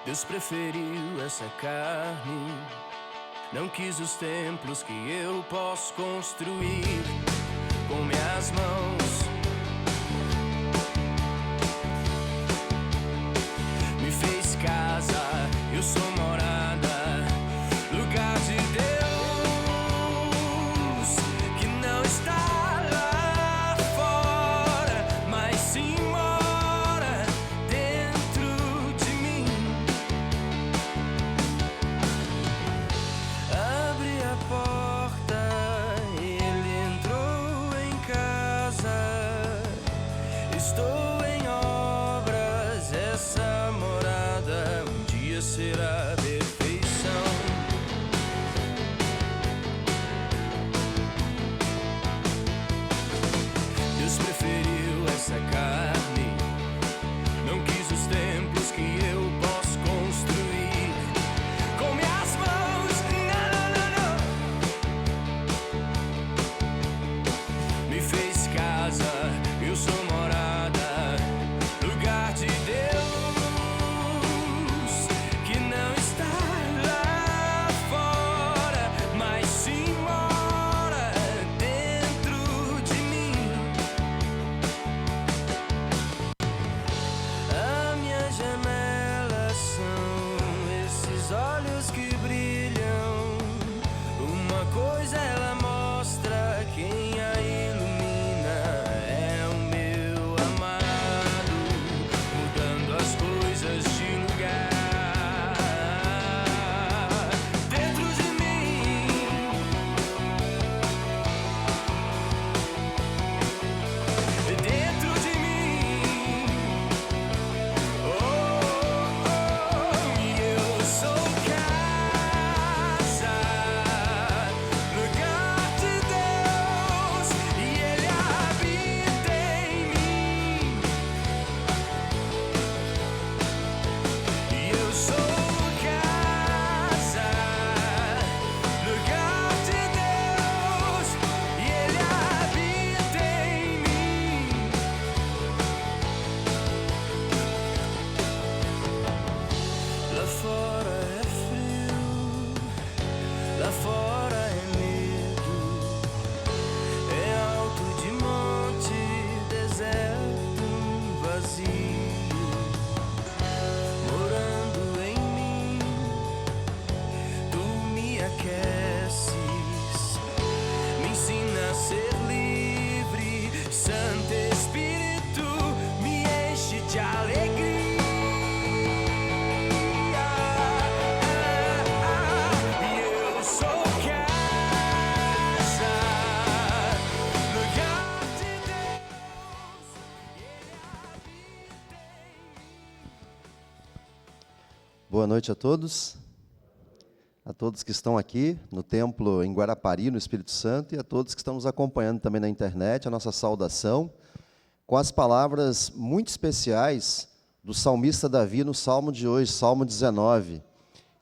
Deus preferiu essa carne, não quis os templos que eu posso construir com minhas mãos. Me fez casa, eu sou morada, lugar de Deus que não está lá fora, mas sim mora dentro de mim. Abre a porta, ele entrou em casa. Estou em obras, essa morada um dia será perfeição. Deus preferiu essa carne, não quis os templos que eu posso construir com minhas mãos. Não. Me fez casa, eu sou morada, lugar de Deus que não está lá fora, mas sim mora dentro de mim. A minha janela são esses olhos que brilham. Uma coisa ela mostra, quem a ilumina é o meu amado, mudando as coisas de lugar dentro de mim. Dentro de mim. Oh, e eu sou casa, lugar de Deus, e Ele habita em mim. E eu sou casa, lugar de Deus, e Ele habita em mim. Lá fora é frio, lá fora é medo, é alto de monte, deserto, vazio. Morando em mim, tu me aqueces, me ensina a ser livre. Santo Espírito me enche de alegria. E eu sou casa, lugar de Deus, e Ele habita em mim. Boa noite a todos que estão aqui no templo em Guarapari, no Espírito Santo, e a todos que estão nos acompanhando também na internet, a nossa saudação, com as palavras muito especiais do salmista Davi no Salmo de hoje, Salmo 19.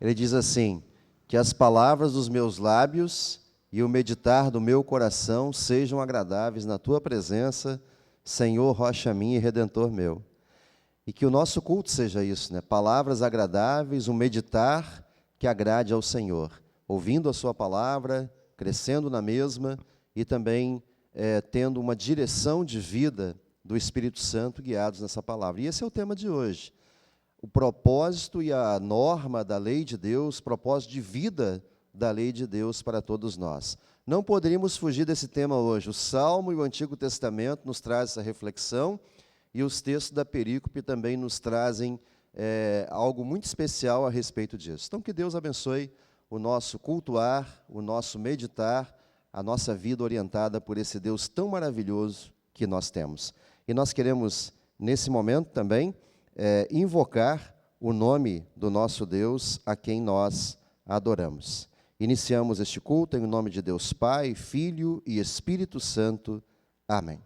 Ele diz assim: que as palavras dos meus lábios e o meditar do meu coração sejam agradáveis na tua presença, Senhor, rocha minha e redentor meu. E que o nosso culto seja isso, né? Palavras agradáveis, um meditar que agrade ao Senhor, ouvindo a sua palavra, crescendo na mesma e também tendo uma direção de vida do Espírito Santo guiados nessa palavra. E esse é o tema de hoje. O propósito e a norma da lei de Deus, propósito de vida da lei de Deus para todos nós. Não poderíamos fugir desse tema hoje. O Salmo e o Antigo Testamento nos trazem essa reflexão, e os textos da perícope também nos trazem algo muito especial a respeito disso. Então, que Deus abençoe o nosso cultuar, o nosso meditar, a nossa vida orientada por esse Deus tão maravilhoso que nós temos. E nós queremos, nesse momento também, invocar o nome do nosso Deus, a quem nós adoramos. Iniciamos este culto em nome de Deus Pai, Filho e Espírito Santo. Amém.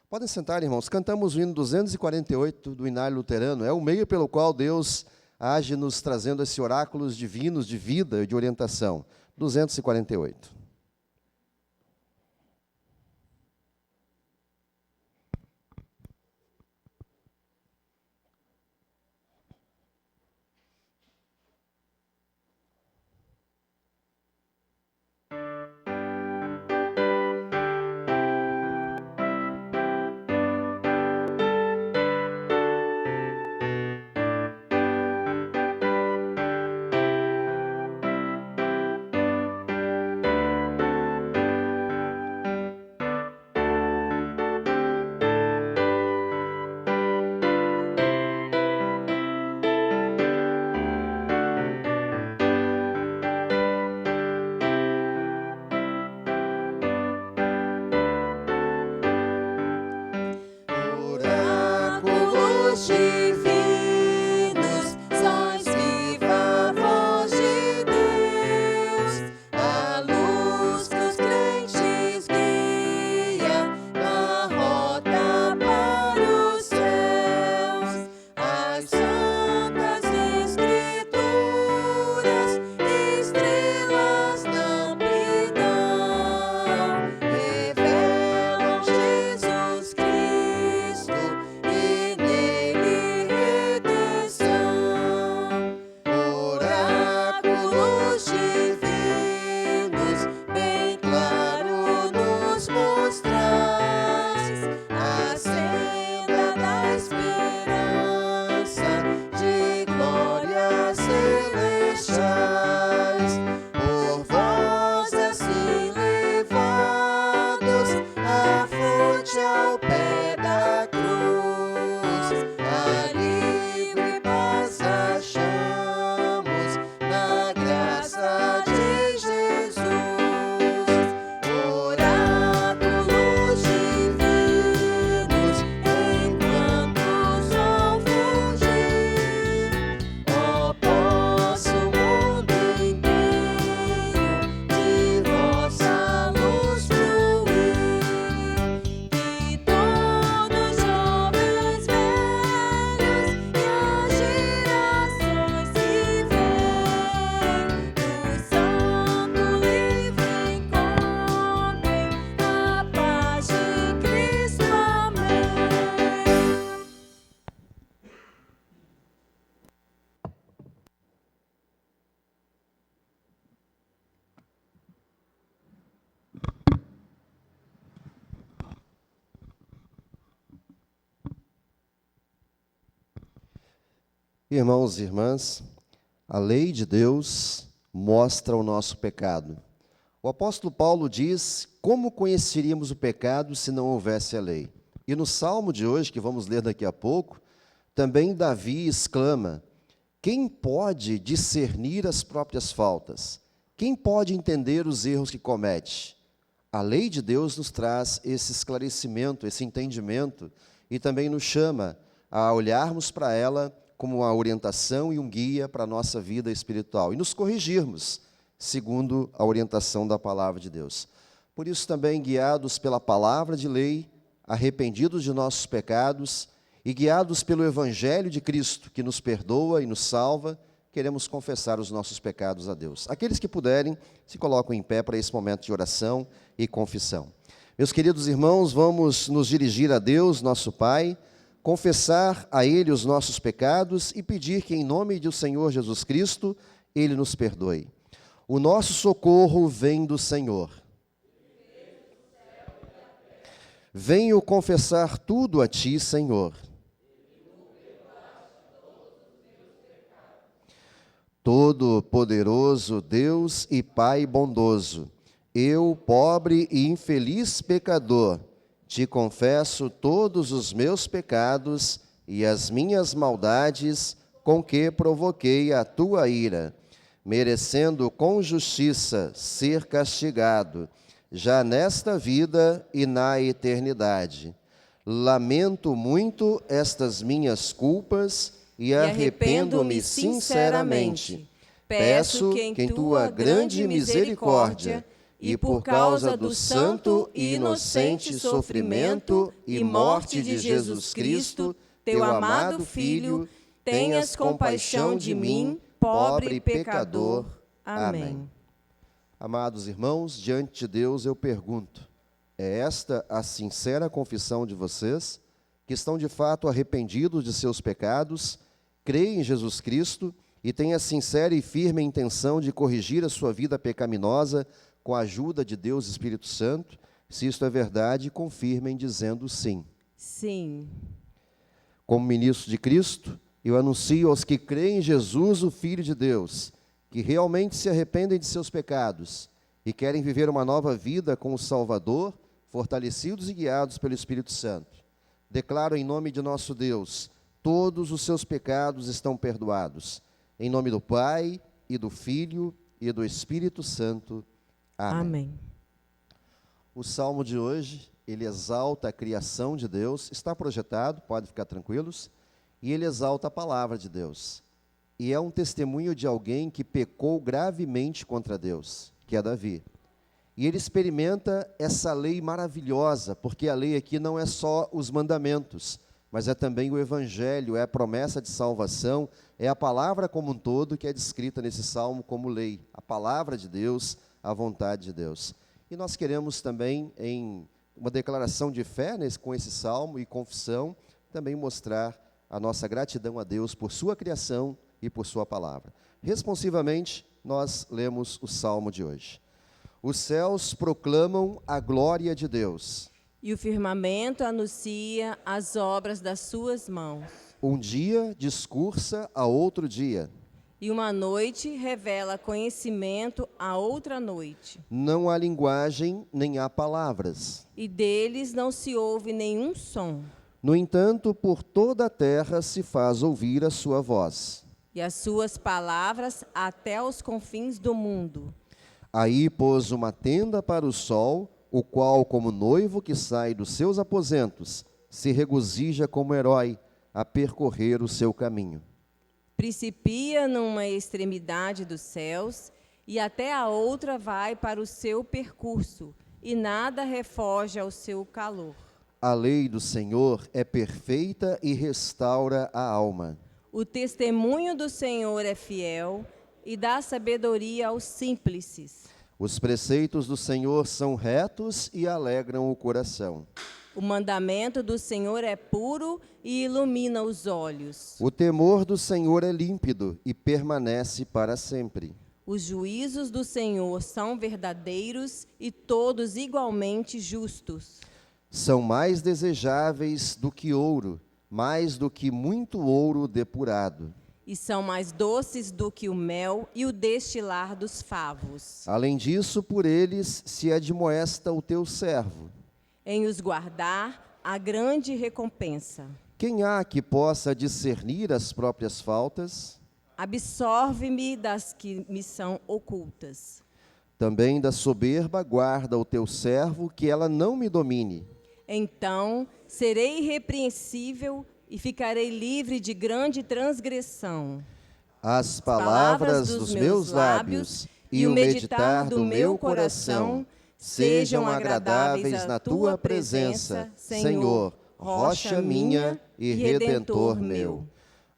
Podem sentar, irmãos. Cantamos o hino 248 do Inário Luterano. É o meio pelo qual Deus age nos trazendo esses oráculos divinos de vida e de orientação. 248. Irmãos e irmãs, a lei de Deus mostra o nosso pecado. O apóstolo Paulo diz: como conheceríamos o pecado se não houvesse a lei? E no salmo de hoje, que vamos ler daqui a pouco, também Davi exclama: quem pode discernir as próprias faltas? Quem pode entender os erros que comete? A lei de Deus nos traz esse esclarecimento, esse entendimento, e também nos chama a olharmos para ela como uma orientação e um guia para a nossa vida espiritual, e nos corrigirmos, segundo a orientação da palavra de Deus. Por isso também, guiados pela palavra de lei, arrependidos de nossos pecados e guiados pelo Evangelho de Cristo, que nos perdoa e nos salva, queremos confessar os nossos pecados a Deus. Aqueles que puderem, se colocam em pé para esse momento de oração e confissão. Meus queridos irmãos, vamos nos dirigir a Deus, nosso Pai, confessar a Ele os nossos pecados e pedir que, em nome do Senhor Jesus Cristo, Ele nos perdoe. O nosso socorro vem do Senhor. Venho confessar tudo a Ti, Senhor. Todo-poderoso Deus e Pai bondoso, eu, pobre e infeliz pecador, Te confesso todos os meus pecados e as minhas maldades com que provoquei a Tua ira, merecendo com justiça ser castigado, já nesta vida e na eternidade. Lamento muito estas minhas culpas e arrependo-me sinceramente. Peço que em Tua grande misericórdia e por causa do santo e inocente sofrimento e morte de Jesus Cristo, Teu amado Filho, tenhas compaixão de mim, pobre pecador. Amém. Amados irmãos, diante de Deus eu pergunto: é esta a sincera confissão de vocês, que estão de fato arrependidos de seus pecados, creem em Jesus Cristo e têm a sincera e firme intenção de corrigir a sua vida pecaminosa com a ajuda de Deus Espírito Santo? Se isto é verdade, confirmem dizendo sim. Sim. Como ministro de Cristo, eu anuncio aos que creem em Jesus, o Filho de Deus, que realmente se arrependem de seus pecados e querem viver uma nova vida com o Salvador, fortalecidos e guiados pelo Espírito Santo. Declaro em nome de nosso Deus: todos os seus pecados estão perdoados. Em nome do Pai, e do Filho, e do Espírito Santo. Amém. Amém. O salmo de hoje, ele exalta a criação de Deus, está projetado, pode ficar tranquilos, e ele exalta a palavra de Deus. E é um testemunho de alguém que pecou gravemente contra Deus, que é Davi. E ele experimenta essa lei maravilhosa, porque a lei aqui não é só os mandamentos, mas é também o Evangelho, é a promessa de salvação, é a palavra como um todo que é descrita nesse salmo como lei, a palavra de Deus, a vontade de Deus. E nós queremos também, em uma declaração de fé com esse salmo e confissão, também mostrar a nossa gratidão a Deus por sua criação e por sua palavra. Responsivamente, nós lemos o salmo de hoje. Os céus proclamam a glória de Deus. E o firmamento anuncia as obras das suas mãos. Um dia discursa a outro dia. E uma noite revela conhecimento a outra noite. Não há linguagem, nem há palavras. E deles não se ouve nenhum som. No entanto, por toda a terra se faz ouvir a sua voz. E as suas palavras até os confins do mundo. Aí pôs uma tenda para o sol, o qual, como noivo que sai dos seus aposentos, se regozija como herói a percorrer o seu caminho. Principia numa extremidade dos céus, e até a outra vai para o seu percurso, e nada refoge ao seu calor. A lei do Senhor é perfeita e restaura a alma. O testemunho do Senhor é fiel e dá sabedoria aos simples. Os preceitos do Senhor são retos e alegram o coração. O mandamento do Senhor é puro e ilumina os olhos. O temor do Senhor é límpido e permanece para sempre. Os juízos do Senhor são verdadeiros e todos igualmente justos. São mais desejáveis do que ouro, mais do que muito ouro depurado. e são mais doces do que o mel e o destilar dos favos. Além disso, por eles se admoesta o teu servo. Em os guardar, a grande recompensa. Quem há que possa discernir as próprias faltas? Absorve-me das que me são ocultas. Também da soberba guarda o teu servo, que ela não me domine. Então serei irrepreensível e ficarei livre de grande transgressão. As palavras dos meus lábios e o meditar do meu coração sejam agradáveis na tua presença, Senhor, rocha minha e redentor meu.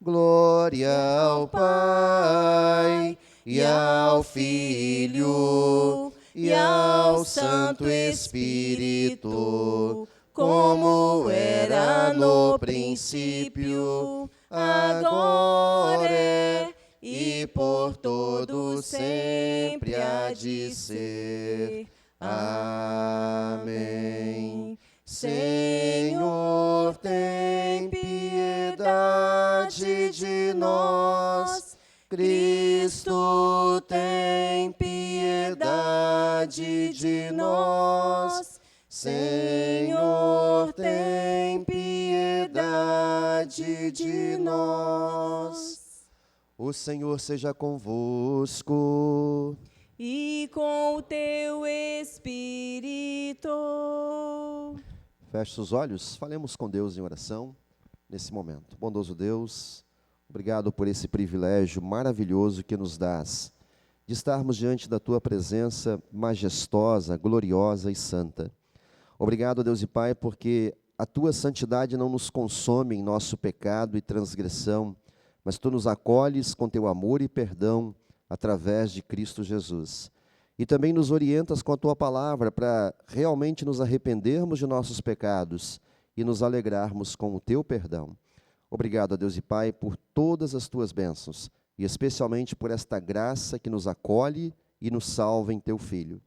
Glória ao Pai, e ao Filho, e ao Santo Espírito, como era no princípio, agora e por todo sempre há de ser. Amém. Senhor, tem piedade de nós. Cristo, tem piedade de nós. Senhor, tem piedade de nós. O Senhor seja convosco. E com o teu Espírito. Feche os olhos, falemos com Deus em oração nesse momento. Bondoso Deus, obrigado por esse privilégio maravilhoso que nos dás de estarmos diante da tua presença majestosa, gloriosa e santa. Obrigado, Deus e Pai, porque a tua santidade não nos consome em nosso pecado e transgressão, mas tu nos acolhes com teu amor e perdão através de Cristo Jesus. E também nos orientas com a tua palavra para realmente nos arrependermos de nossos pecados e nos alegrarmos com o teu perdão. Obrigado, a Deus e Pai, por todas as tuas bênçãos e especialmente por esta graça que nos acolhe e nos salva em teu Filho.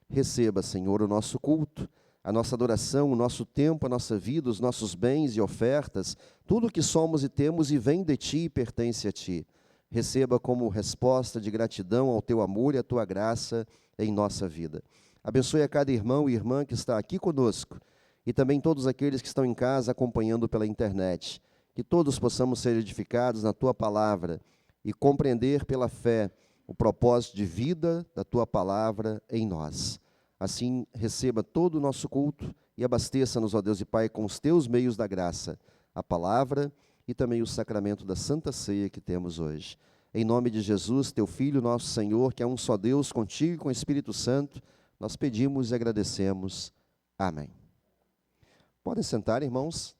Receba, Senhor, o nosso culto, a nossa adoração, o nosso tempo, a nossa vida, os nossos bens e ofertas, tudo o que somos e temos e vem de ti e pertence a ti. Receba como resposta de gratidão ao teu amor e à tua graça em nossa vida. Abençoe a cada irmão e irmã que está aqui conosco e também todos aqueles que estão em casa acompanhando pela internet. Que todos possamos ser edificados na tua palavra e compreender pela fé o propósito de vida da tua palavra em nós. Assim, receba todo o nosso culto e abasteça-nos, ó Deus e Pai, com os teus meios da graça, a palavra e também o sacramento da Santa Ceia que temos hoje. Em nome de Jesus, teu Filho, nosso Senhor, que é um só Deus, contigo e com o Espírito Santo, nós pedimos e agradecemos. Amém. Podem sentar, irmãos.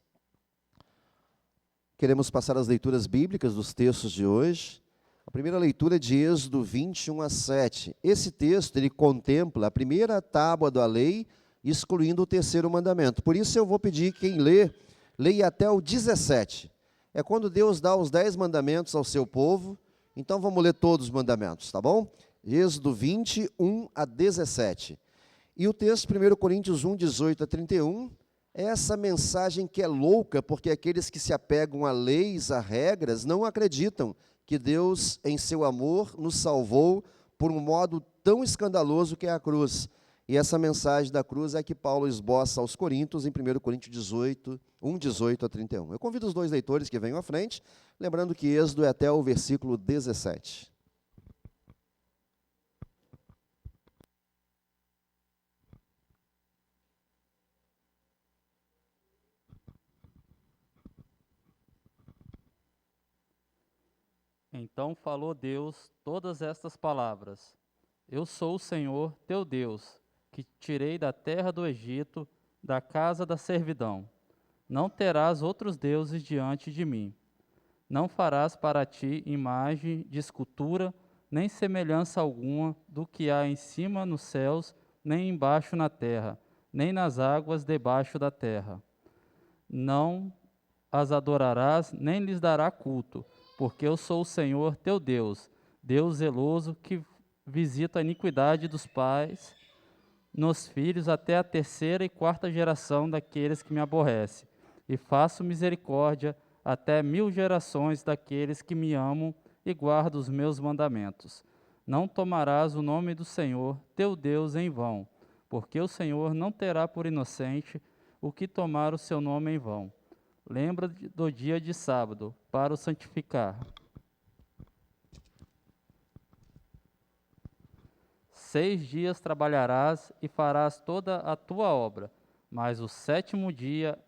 Queremos passar as leituras bíblicas dos textos de hoje. A primeira leitura é de Êxodo 21:7. Esse texto, ele contempla a primeira tábua da lei, excluindo o terceiro mandamento. Por isso eu vou pedir que quem leia até o 17. É quando Deus dá os 10 mandamentos ao seu povo. Então vamos ler todos os mandamentos, tá bom? Êxodo 21-17. E o texto, 1 Coríntios 1:18-31, é essa mensagem que é louca, porque aqueles que se apegam a leis, a regras, não acreditam que Deus, em seu amor, nos salvou por um modo tão escandaloso que é a cruz. E essa mensagem da cruz é que Paulo esboça aos Coríntios, em 1 Coríntios 1:18-31. Eu convido os dois leitores que venham à frente, lembrando que Êxodo é até o versículo 17. Então falou Deus todas estas palavras: Eu sou o Senhor teu Deus, que te tirei da terra do Egito, da casa da servidão. Não terás outros deuses diante de mim. Não farás para ti imagem de escultura, nem semelhança alguma do que há em cima nos céus, nem embaixo na terra, nem nas águas debaixo da terra. Não as adorarás, nem lhes dará culto, porque eu sou o Senhor teu Deus, Deus zeloso, que visita a iniquidade dos pais nos filhos até a terceira e quarta geração daqueles que me aborrecem, e faço misericórdia até 1000 gerações daqueles que me amam e guardam os meus mandamentos. Não tomarás o nome do Senhor, teu Deus, em vão, porque o Senhor não terá por inocente o que tomar o seu nome em vão. Lembra do dia de sábado, para o santificar. 6 dias trabalharás e farás toda a tua obra, mas o 7º dia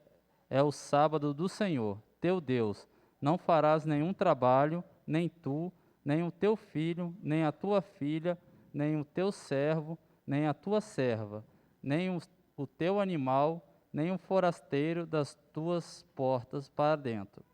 é o sábado do Senhor, teu Deus. Não farás nenhum trabalho, nem tu, nem o teu filho, nem a tua filha, nem o teu servo, nem a tua serva, nem o teu animal, nem o forasteiro das tuas portas para dentro.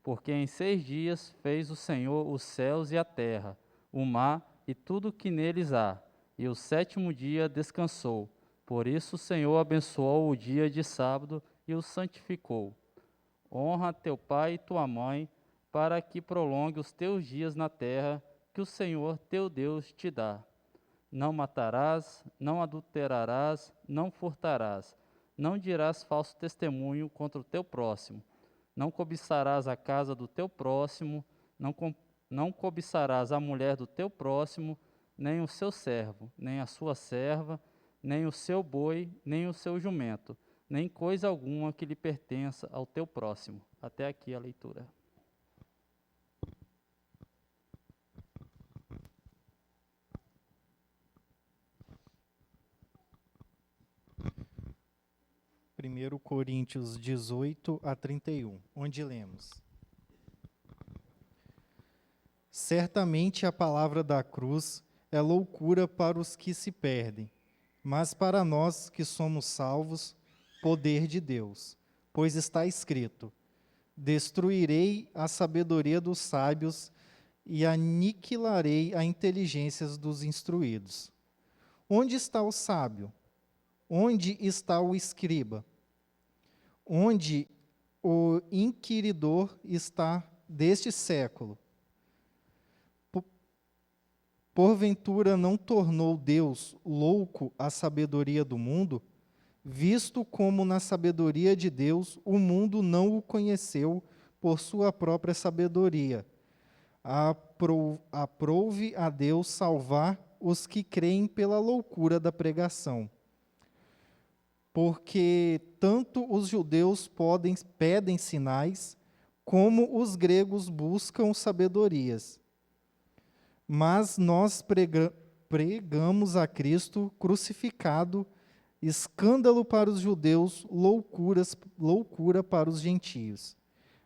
Porque em 6 dias fez o Senhor os céus e a terra, o mar e tudo o que neles há, e o 7º dia descansou. Por isso o Senhor abençoou o dia de sábado e o santificou. Honra teu pai e tua mãe, para que prolongue os teus dias na terra que o Senhor teu Deus te dá. Não matarás, não adulterarás, não furtarás, não dirás falso testemunho contra o teu próximo, não cobiçarás a casa do teu próximo, não cobiçarás a mulher do teu próximo, nem o seu servo, nem a sua serva, nem o seu boi, nem o seu jumento, nem coisa alguma que lhe pertença ao teu próximo. Até aqui a leitura. Primeiro Coríntios 18-31, onde lemos: Certamente a palavra da cruz é loucura para os que se perdem, mas para nós que somos salvos, poder de Deus. Pois está escrito: destruirei a sabedoria dos sábios e aniquilarei a inteligência dos instruídos. Onde está o sábio? Onde está o escriba? Onde o inquiridor está deste século? Porventura não tornou Deus louco a sabedoria do mundo? Visto como na sabedoria de Deus o mundo não o conheceu por sua própria sabedoria. Aprove a Deus salvar os que creem pela loucura da pregação. Porque tanto os judeus pedem sinais, como os gregos buscam sabedorias. Mas nós pregamos a Cristo crucificado, escândalo para os judeus, loucura para os gentios.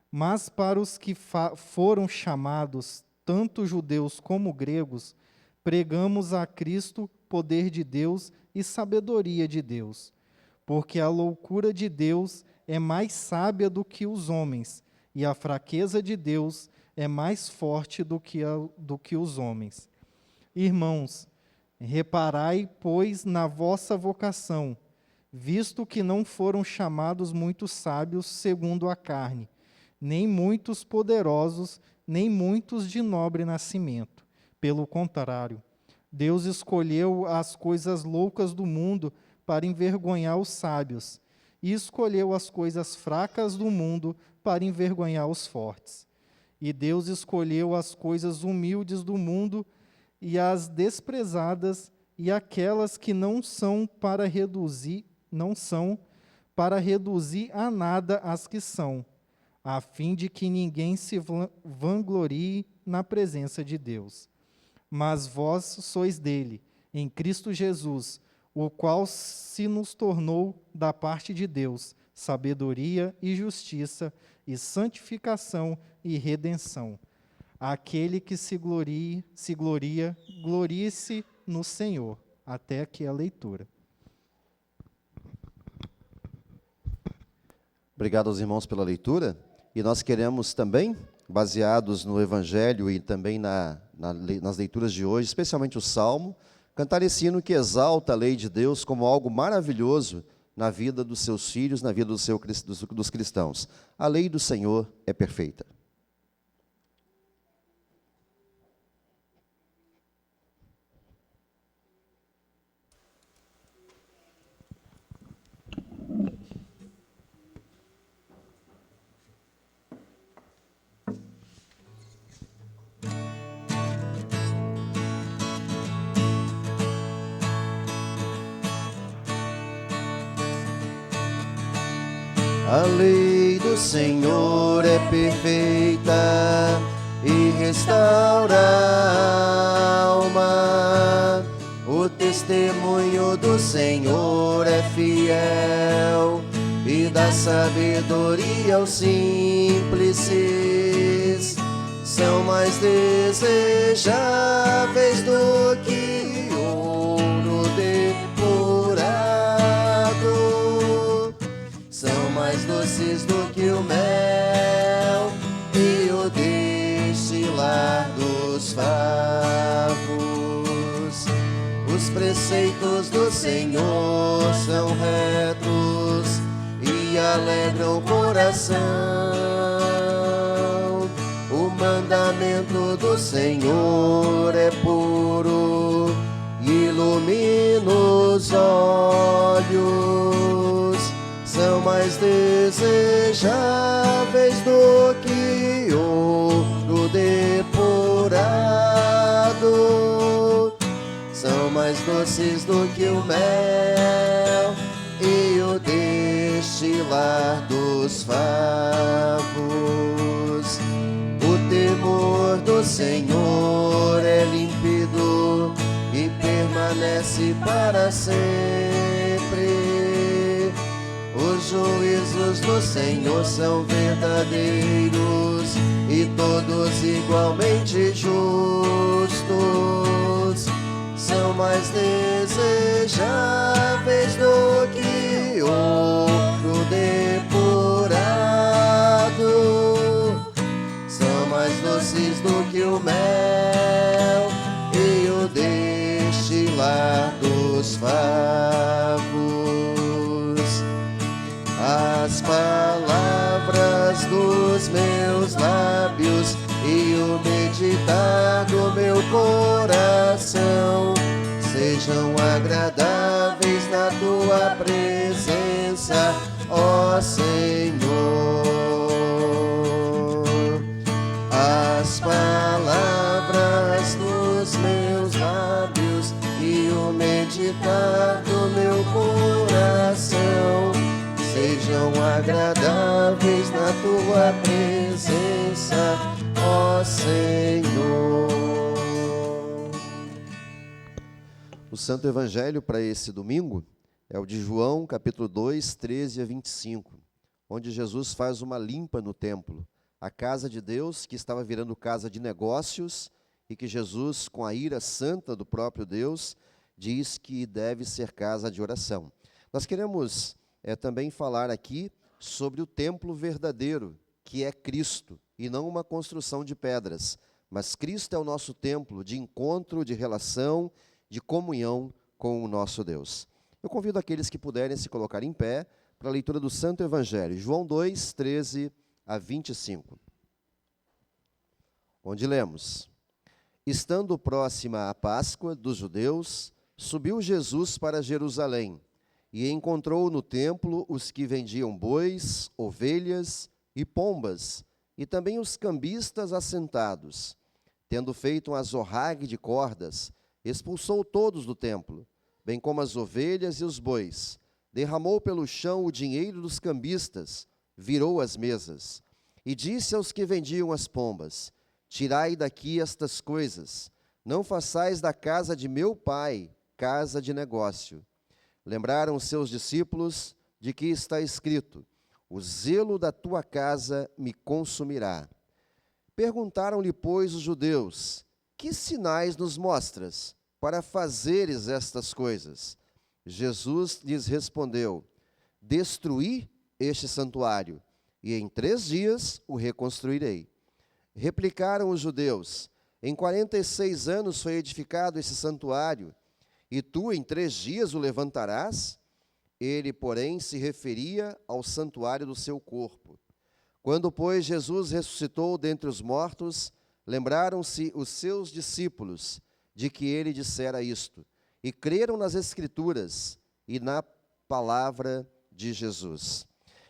Mas para os que foram chamados, tanto judeus como gregos, pregamos a Cristo poder de Deus e sabedoria de Deus. Porque a loucura de Deus é mais sábia do que os homens, e a fraqueza de Deus é mais forte do que os homens. Irmãos, reparai, pois, na vossa vocação, visto que não foram chamados muitos sábios segundo a carne, nem muitos poderosos, nem muitos de nobre nascimento. Pelo contrário, Deus escolheu as coisas loucas do mundo para envergonhar os sábios, e escolheu as coisas fracas do mundo para envergonhar os fortes. E Deus escolheu as coisas humildes do mundo e as desprezadas e aquelas que não são para reduzir a nada as que são, a fim de que ninguém se vanglorie na presença de Deus. Mas vós sois dele, em Cristo Jesus, o qual se nos tornou da parte de Deus sabedoria e justiça e santificação e redenção. Aquele que se glorie, glorie-se no Senhor. Até aqui a leitura. Obrigado aos irmãos pela leitura. E nós queremos também, baseados no Evangelho e também nas leituras de hoje, especialmente o Salmo, cantar esse hino que exalta a lei de Deus como algo maravilhoso na vida dos seus filhos, na vida dos cristãos. A lei do Senhor é perfeita. A lei do Senhor é perfeita e restaura a alma. O testemunho do Senhor é fiel e dá sabedoria aos simples. São mais desejáveis do que ouro depurado. São mais doces do que o mel e o destilar dos favos. Os preceitos do Senhor são retos e alegram o coração. O mandamento do Senhor é puro e ilumina os olhos. São mais desejáveis do que ouro depurado. São mais doces do que o mel e o destilar dos favos. O temor do Senhor é límpido e permanece para sempre. Os juízos do Senhor são verdadeiros e todos igualmente justos. São mais desejáveis do que ouro depurado. São mais doces do que o mel e o destilar dos favos. As palavras dos meus lábios e o meditar do meu coração sejam agradáveis na tua presença, ó Senhor. As palavras dos meus lábios e o meditar do meu coração sejam agradáveis na tua presença, ó Senhor. O Santo Evangelho para esse domingo é o de João, capítulo 2, 13 a 25, onde Jesus faz uma limpa no templo, a casa de Deus que estava virando casa de negócios e que Jesus, com a ira santa do próprio Deus, diz que deve ser casa de oração. Nós queremos também falar aqui sobre o templo verdadeiro, que é Cristo, e não uma construção de pedras, mas Cristo é o nosso templo de encontro, de relação, de comunhão com o nosso Deus. Eu convido aqueles que puderem se colocar em pé para a leitura do Santo Evangelho, João 2, 13 a 25, onde lemos: Estando próxima a Páscoa dos judeus, subiu Jesus para Jerusalém e encontrou no templo os que vendiam bois, ovelhas e pombas, e também os cambistas assentados. Tendo feito um azorrague de cordas, expulsou todos do templo, bem como as ovelhas e os bois. Derramou pelo chão o dinheiro dos cambistas, virou as mesas, e disse aos que vendiam as pombas: Tirai daqui estas coisas, não façais da casa de meu pai casa de negócio. Lembraram os seus discípulos de que está escrito: O zelo da tua casa me consumirá. Perguntaram-lhe, pois, os judeus: Que sinais nos mostras para fazeres estas coisas? Jesus lhes respondeu: Destruí este santuário, e em 3 dias o reconstruirei. Replicaram os judeus: Em 46 anos foi edificado esse santuário, e tu em 3 dias o levantarás? Ele, porém, se referia ao santuário do seu corpo. Quando, pois, Jesus ressuscitou dentre os mortos, lembraram-se os seus discípulos de que ele dissera isto, e creram nas Escrituras e na palavra de Jesus.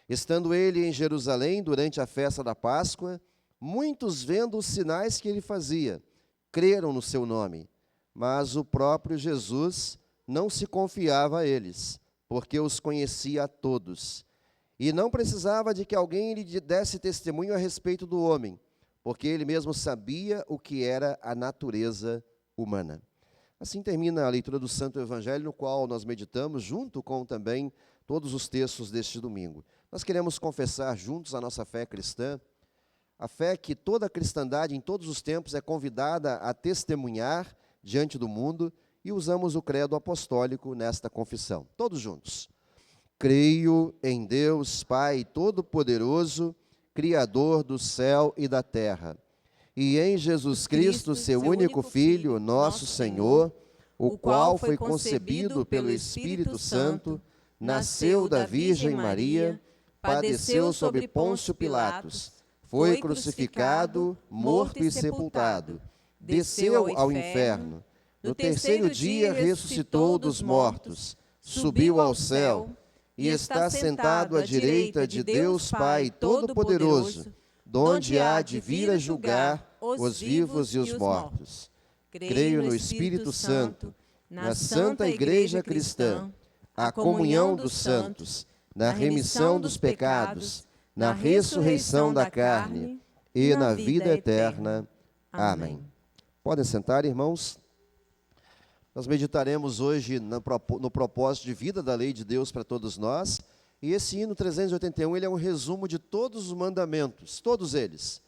Estando ele em Jerusalém durante a festa da Páscoa, muitos, vendo os sinais que ele fazia, creram no seu nome. Mas o próprio Jesus não se confiava a eles, porque os conhecia a todos. e não precisava de que alguém lhe desse testemunho a respeito do homem, porque ele mesmo sabia o que era a natureza humana. Assim termina a leitura do Santo Evangelho, no qual nós meditamos, junto com também todos os textos deste domingo. Nós queremos confessar juntos a nossa fé cristã, a fé que toda a cristandade, em todos os tempos, é convidada a testemunhar diante do mundo, e usamos o credo apostólico nesta confissão. Todos juntos. Creio em Deus, Pai Todo-Poderoso, Criador do céu e da terra, e em Jesus Cristo, seu único Filho, nosso Senhor, o qual foi concebido pelo Espírito Santo, nasceu da Virgem Maria, padeceu sobre Pôncio Pilatos, foi crucificado, morto e sepultado, desceu ao inferno, no terceiro dia ressuscitou dos mortos, subiu ao céu e está sentado à direita de Deus Pai Todo-Poderoso, donde há de vir a julgar os vivos e os mortos. Creio no Espírito Santo, na Santa Igreja Cristã, a comunhão dos santos, na remissão dos pecados, na ressurreição da carne e na vida eterna. Amém. Podem sentar, irmãos. Nós meditaremos hoje no propósito de vida da lei de Deus para todos nós. E esse hino 381, ele é um resumo de todos os mandamentos, todos eles.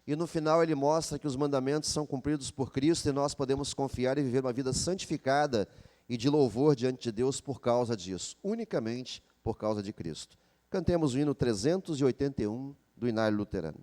E no final ele mostra que os mandamentos são cumpridos por Cristo e nós podemos confiar e viver uma vida santificada e de louvor diante de Deus por causa disso, unicamente por causa de Cristo. Cantemos o hino 381 do Inário Luterano.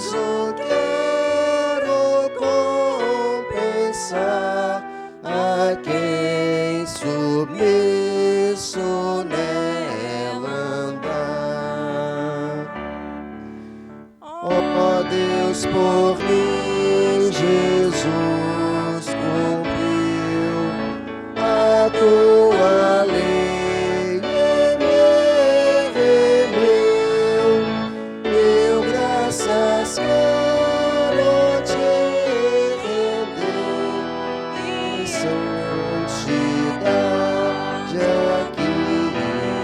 acaso quero compensar a quem submisso nela andar. Ó Deus, por mim Jesus cumpriu a tua lei e me redimiu. Eu graças quero te render em santidade aqui viver.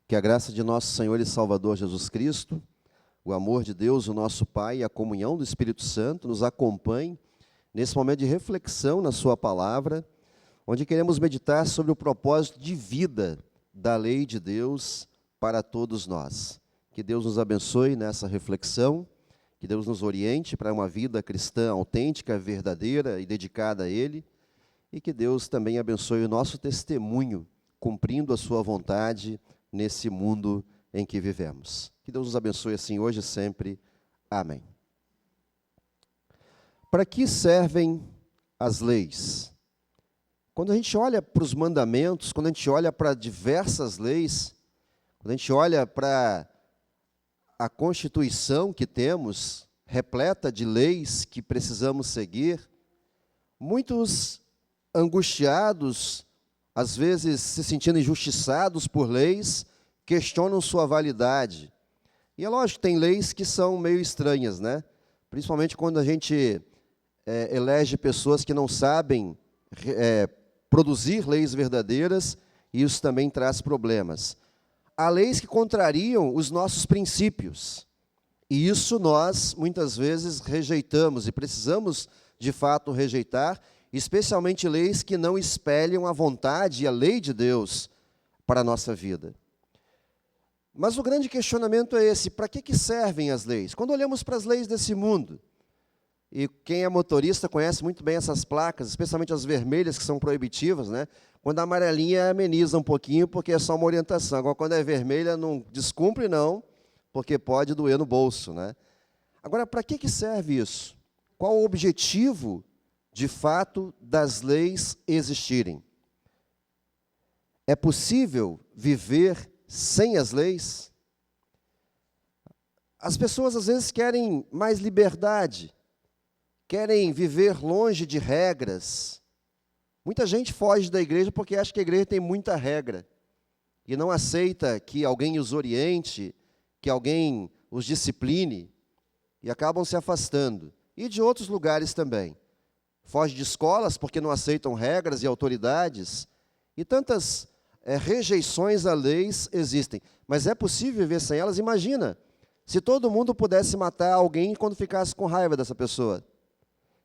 Que a graça de nosso Senhor e Salvador Jesus Cristo, o amor de Deus, o nosso Pai, e a comunhão do Espírito Santo nos acompanhe nesse momento de reflexão na sua palavra, onde queremos meditar sobre o propósito de vida da lei de Deus para todos nós. Que Deus nos abençoe nessa reflexão, que Deus nos oriente para uma vida cristã autêntica, verdadeira e dedicada a Ele, e que Deus também abençoe o nosso testemunho, cumprindo a sua vontade nesse mundo em que vivemos. Que Deus nos abençoe assim hoje e sempre. Amém. Para que servem as leis? Quando a gente olha para os mandamentos, quando a gente olha para diversas leis, quando a gente olha para a Constituição que temos, repleta de leis que precisamos seguir, muitos angustiados, às vezes se sentindo injustiçados por leis, questionam sua validade. E é lógico que tem leis que são meio estranhas, né? Principalmente quando a gente elege pessoas que não sabem produzir leis verdadeiras, e isso também traz problemas. Há leis que contrariam os nossos princípios, e isso nós, muitas vezes, rejeitamos, e precisamos, de fato, rejeitar, especialmente leis que não espelham a vontade e a lei de Deus para a nossa vida. Mas o grande questionamento é esse: para que servem as leis? Quando olhamos para as leis desse mundo, e quem é motorista conhece muito bem essas placas, especialmente as vermelhas, que são proibitivas, né? Quando a amarelinha ameniza um pouquinho, porque é só uma orientação. Agora, quando é vermelha, não descumpre não, porque pode doer no bolso, né? Agora, para que serve isso? Qual o objetivo, de fato, das leis existirem? É possível viver sem as leis? As pessoas, às vezes, querem mais liberdade, querem viver longe de regras. Muita gente foge da igreja porque acha que a igreja tem muita regra e não aceita que alguém os oriente, que alguém os discipline, e acabam se afastando. E de outros lugares também. Foge de escolas porque não aceitam regras e autoridades, e tantas rejeições a leis existem. Mas é possível viver sem elas? Imagina, se todo mundo pudesse matar alguém quando ficasse com raiva dessa pessoa.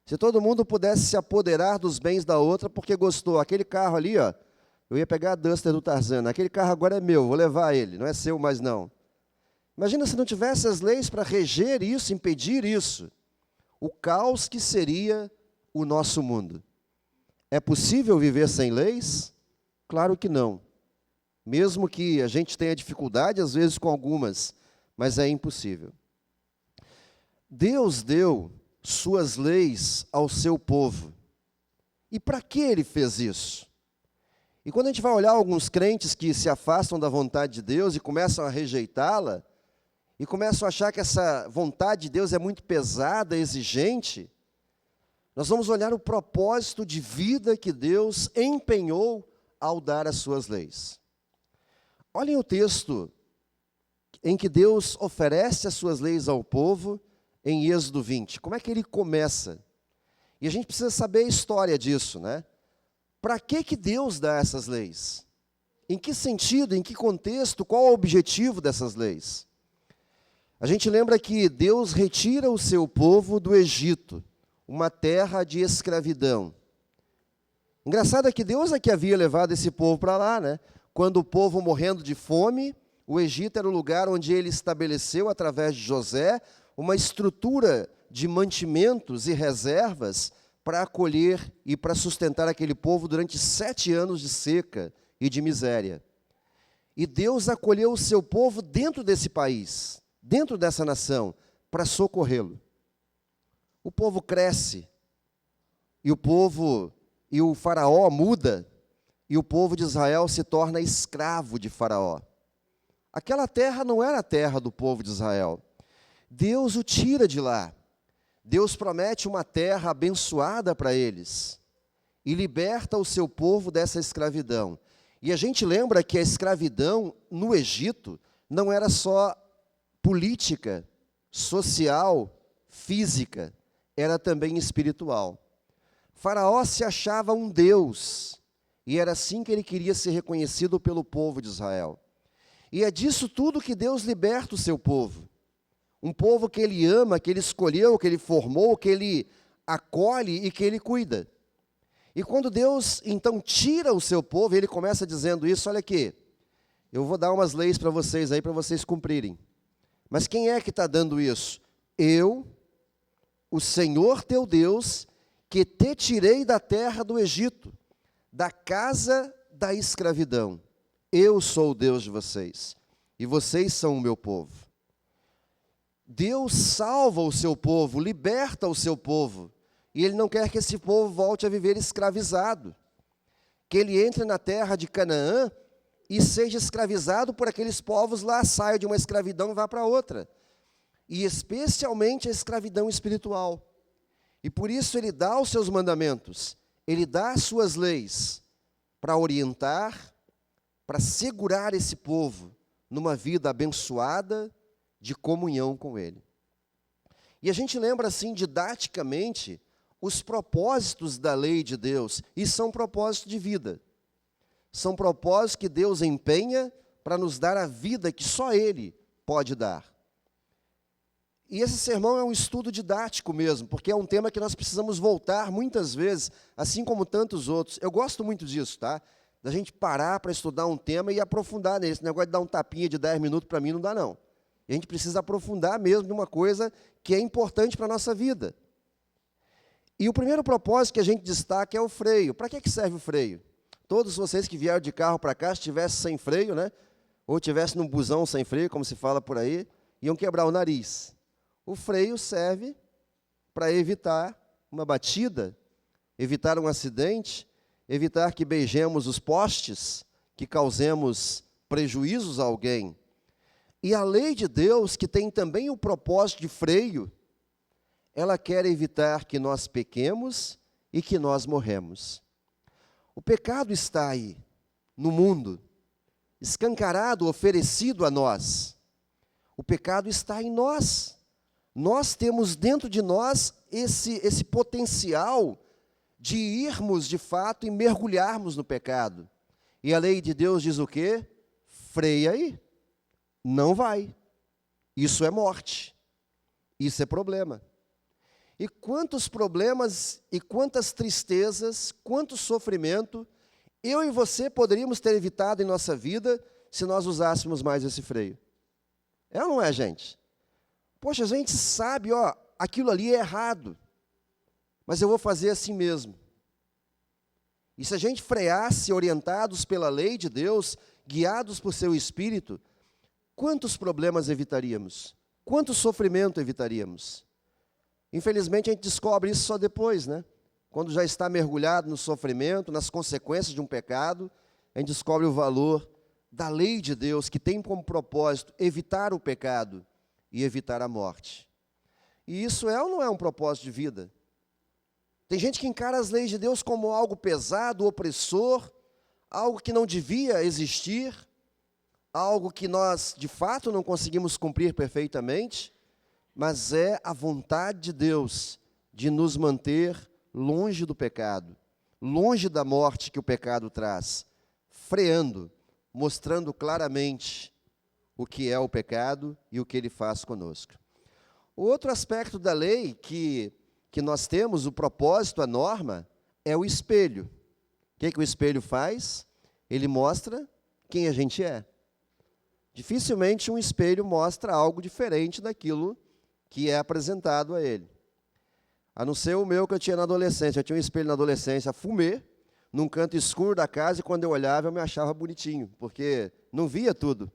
Se todo mundo pudesse se apoderar dos bens da outra porque gostou. Aquele carro ali, ó, eu ia pegar a Duster do Tarzan. Aquele carro agora é meu, vou levar ele, não é seu mais não. Imagina se não tivesse as leis para reger isso, impedir isso. O caos que seria o nosso mundo. É possível viver sem leis? Claro que não. Mesmo que a gente tenha dificuldade, às vezes, com algumas, mas é impossível. Deus deu suas leis ao seu povo. E para que Ele fez isso? E quando a gente vai olhar alguns crentes que se afastam da vontade de Deus e começam a rejeitá-la, e começam a achar que essa vontade de Deus é muito pesada, exigente, nós vamos olhar o propósito de vida que Deus empenhou ao dar as suas leis. Olhem o texto em que Deus oferece as suas leis ao povo em Êxodo 20. Como é que ele começa? E a gente precisa saber a história disso, né? Para que Deus dá essas leis? Em que sentido, em que contexto, qual o objetivo dessas leis? A gente lembra que Deus retira o seu povo do Egito, uma terra de escravidão. Engraçado é que Deus é que havia levado esse povo para lá, né? Quando o povo morrendo de fome, o Egito era o lugar onde ele estabeleceu, através de José, uma estrutura de mantimentos e reservas para acolher e para sustentar aquele povo durante 7 anos de seca e de miséria. E Deus acolheu o seu povo dentro desse país, dentro dessa nação, para socorrê-lo. O povo cresce, e o faraó muda, e o povo de Israel se torna escravo de Faraó. Aquela terra não era a terra do povo de Israel. Deus o tira de lá. Deus promete uma terra abençoada para eles e liberta o seu povo dessa escravidão. E a gente lembra que a escravidão no Egito não era só política, social, física, era também espiritual. Faraó se achava um deus, e era assim que ele queria ser reconhecido pelo povo de Israel. E é disso tudo que Deus liberta o seu povo. Um povo que ele ama, que ele escolheu, que ele formou, que ele acolhe e que ele cuida. E quando Deus, então, tira o seu povo, ele começa dizendo isso, olha aqui, eu vou dar umas leis para vocês aí, para vocês cumprirem. Mas quem é que está dando isso? Eu, o Senhor teu Deus, que te tirei da terra do Egito, da casa da escravidão. Eu sou o Deus de vocês, e vocês são o meu povo. Deus salva o seu povo, liberta o seu povo, e Ele não quer que esse povo volte a viver escravizado, que ele entre na terra de Canaã e seja escravizado por aqueles povos lá, saia de uma escravidão e vá para outra, e especialmente a escravidão espiritual. E por isso Ele dá os seus mandamentos, Ele dá as suas leis, para orientar, para segurar esse povo numa vida abençoada, de comunhão com Ele. E a gente lembra assim, didaticamente, os propósitos da lei de Deus, e são propósitos de vida. São propósitos que Deus empenha para nos dar a vida que só Ele pode dar. E esse sermão é um estudo didático mesmo, porque é um tema que nós precisamos voltar muitas vezes, assim como tantos outros. Eu gosto muito disso, tá? Da gente parar para estudar um tema e aprofundar nele. Esse negócio de dar um tapinha de 10 minutos para mim não dá não. A gente precisa aprofundar mesmo numa coisa que é importante para a nossa vida. E o primeiro propósito que a gente destaca é o freio. Para que serve o freio? Todos vocês que vieram de carro para cá, se estivesse sem freio, né? Ou estivesse num busão sem freio, como se fala por aí, iam quebrar o nariz. O freio serve para evitar uma batida, evitar um acidente, evitar que beijemos os postes, que causemos prejuízos a alguém. E a lei de Deus, que tem também o propósito de freio, ela quer evitar que nós pequemos e que nós morremos. O pecado está aí, no mundo, escancarado, oferecido a nós. O pecado está em nós. Nós temos dentro de nós esse potencial de irmos, de fato, e mergulharmos no pecado. E a lei de Deus diz o quê? Freia aí. Não vai. Isso é morte. Isso é problema. E quantos problemas e quantas tristezas, quanto sofrimento eu e você poderíamos ter evitado em nossa vida se nós usássemos mais esse freio. É ou não é, gente? Poxa, a gente sabe, ó, aquilo ali é errado, mas eu vou fazer assim mesmo. E se a gente freasse orientados pela lei de Deus, guiados por seu Espírito, quantos problemas evitaríamos? Quanto sofrimento evitaríamos? Infelizmente, a gente descobre isso só depois, né? Quando já está mergulhado no sofrimento, nas consequências de um pecado, a gente descobre o valor da lei de Deus, que tem como propósito evitar o pecado e evitar a morte. E isso é ou não é um propósito de vida? Tem gente que encara as leis de Deus como algo pesado, opressor, algo que não devia existir, algo que nós, de fato, não conseguimos cumprir perfeitamente, mas é a vontade de Deus de nos manter longe do pecado, longe da morte que o pecado traz, freando, mostrando claramente o que é o pecado e o que ele faz conosco. O outro aspecto da lei que que nós temos, o propósito, a norma, é o espelho. O que o espelho faz? Ele mostra quem a gente é. Dificilmente um espelho mostra algo diferente daquilo que é apresentado a ele. A não ser o meu que eu tinha na adolescência. Eu tinha um espelho na adolescência, fumê, num canto escuro da casa, e quando eu olhava eu me achava bonitinho, porque não via tudo.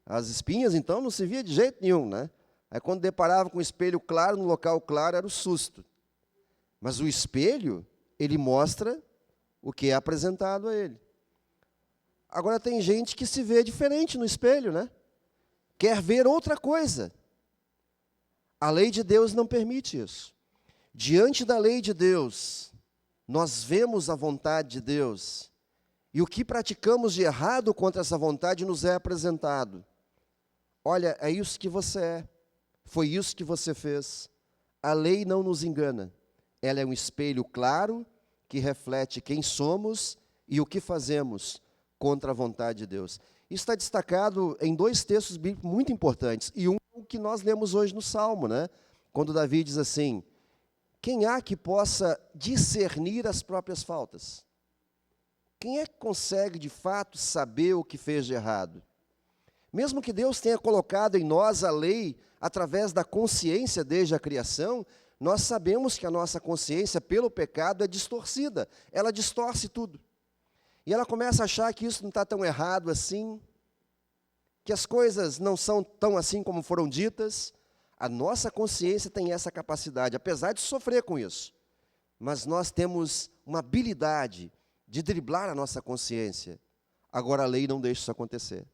As espinhas, então, não se via de jeito nenhum, né? Aí quando deparava com um espelho claro, no local claro, era o susto. Mas o espelho, ele mostra o que é apresentado a ele. Agora tem gente que se vê diferente no espelho, né? Quer ver outra coisa. A lei de Deus não permite isso. Diante da lei de Deus, nós vemos a vontade de Deus, e o que praticamos de errado contra essa vontade nos é apresentado. Olha, é isso que você é, foi isso que você fez. A lei não nos engana, ela é um espelho claro que reflete quem somos e o que fazemos contra a vontade de Deus. Isso está destacado em 2 textos bíblicos muito importantes, e um que nós lemos hoje no Salmo, né? Quando Davi diz assim: quem há que possa discernir as próprias faltas? Quem é que consegue, de fato, saber o que fez de errado? Mesmo que Deus tenha colocado em nós a lei através da consciência desde a criação, nós sabemos que a nossa consciência, pelo pecado, é distorcida. Ela distorce tudo. E ela começa a achar que isso não está tão errado assim, que as coisas não são tão assim como foram ditas. A nossa consciência tem essa capacidade, apesar de sofrer com isso. Mas nós temos uma habilidade de driblar a nossa consciência. Agora a lei não deixa isso acontecer.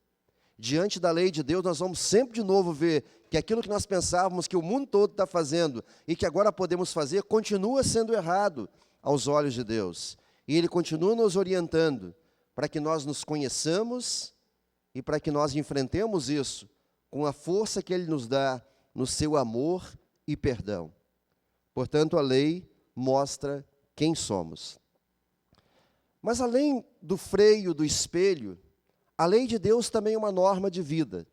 Diante da lei de Deus, nós vamos sempre de novo ver que aquilo que nós pensávamos que o mundo todo está fazendo e que agora podemos fazer, continua sendo errado aos olhos de Deus. E Ele continua nos orientando para que nós nos conheçamos e para que nós enfrentemos isso com a força que Ele nos dá no seu amor e perdão. Portanto, a lei mostra quem somos. Mas além do freio, do espelho, a lei de Deus também é uma norma de vida.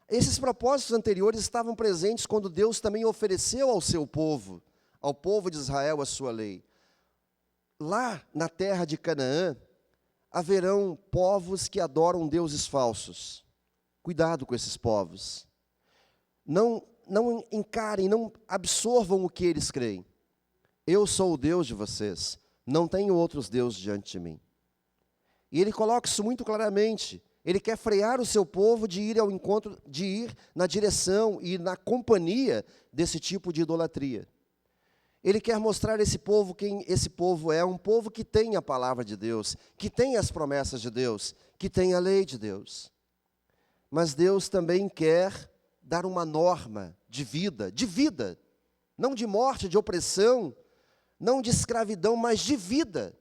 Esses propósitos anteriores estavam presentes quando Deus também ofereceu ao seu povo, ao povo de Israel, a sua lei. Lá na terra de Canaã, haverão povos que adoram deuses falsos. Cuidado com esses povos. Não encarem, não absorvam o que eles creem. Eu sou o Deus de vocês, não tenho outros deuses diante de mim. E ele coloca isso muito claramente. Ele quer frear o seu povo de ir ao encontro, de ir na direção e na companhia desse tipo de idolatria. Ele quer mostrar a esse povo quem esse povo é, um povo que tem a palavra de Deus, que tem as promessas de Deus, que tem a lei de Deus. Mas Deus também quer dar uma norma de vida, não de morte, de opressão, não de escravidão, mas de vida,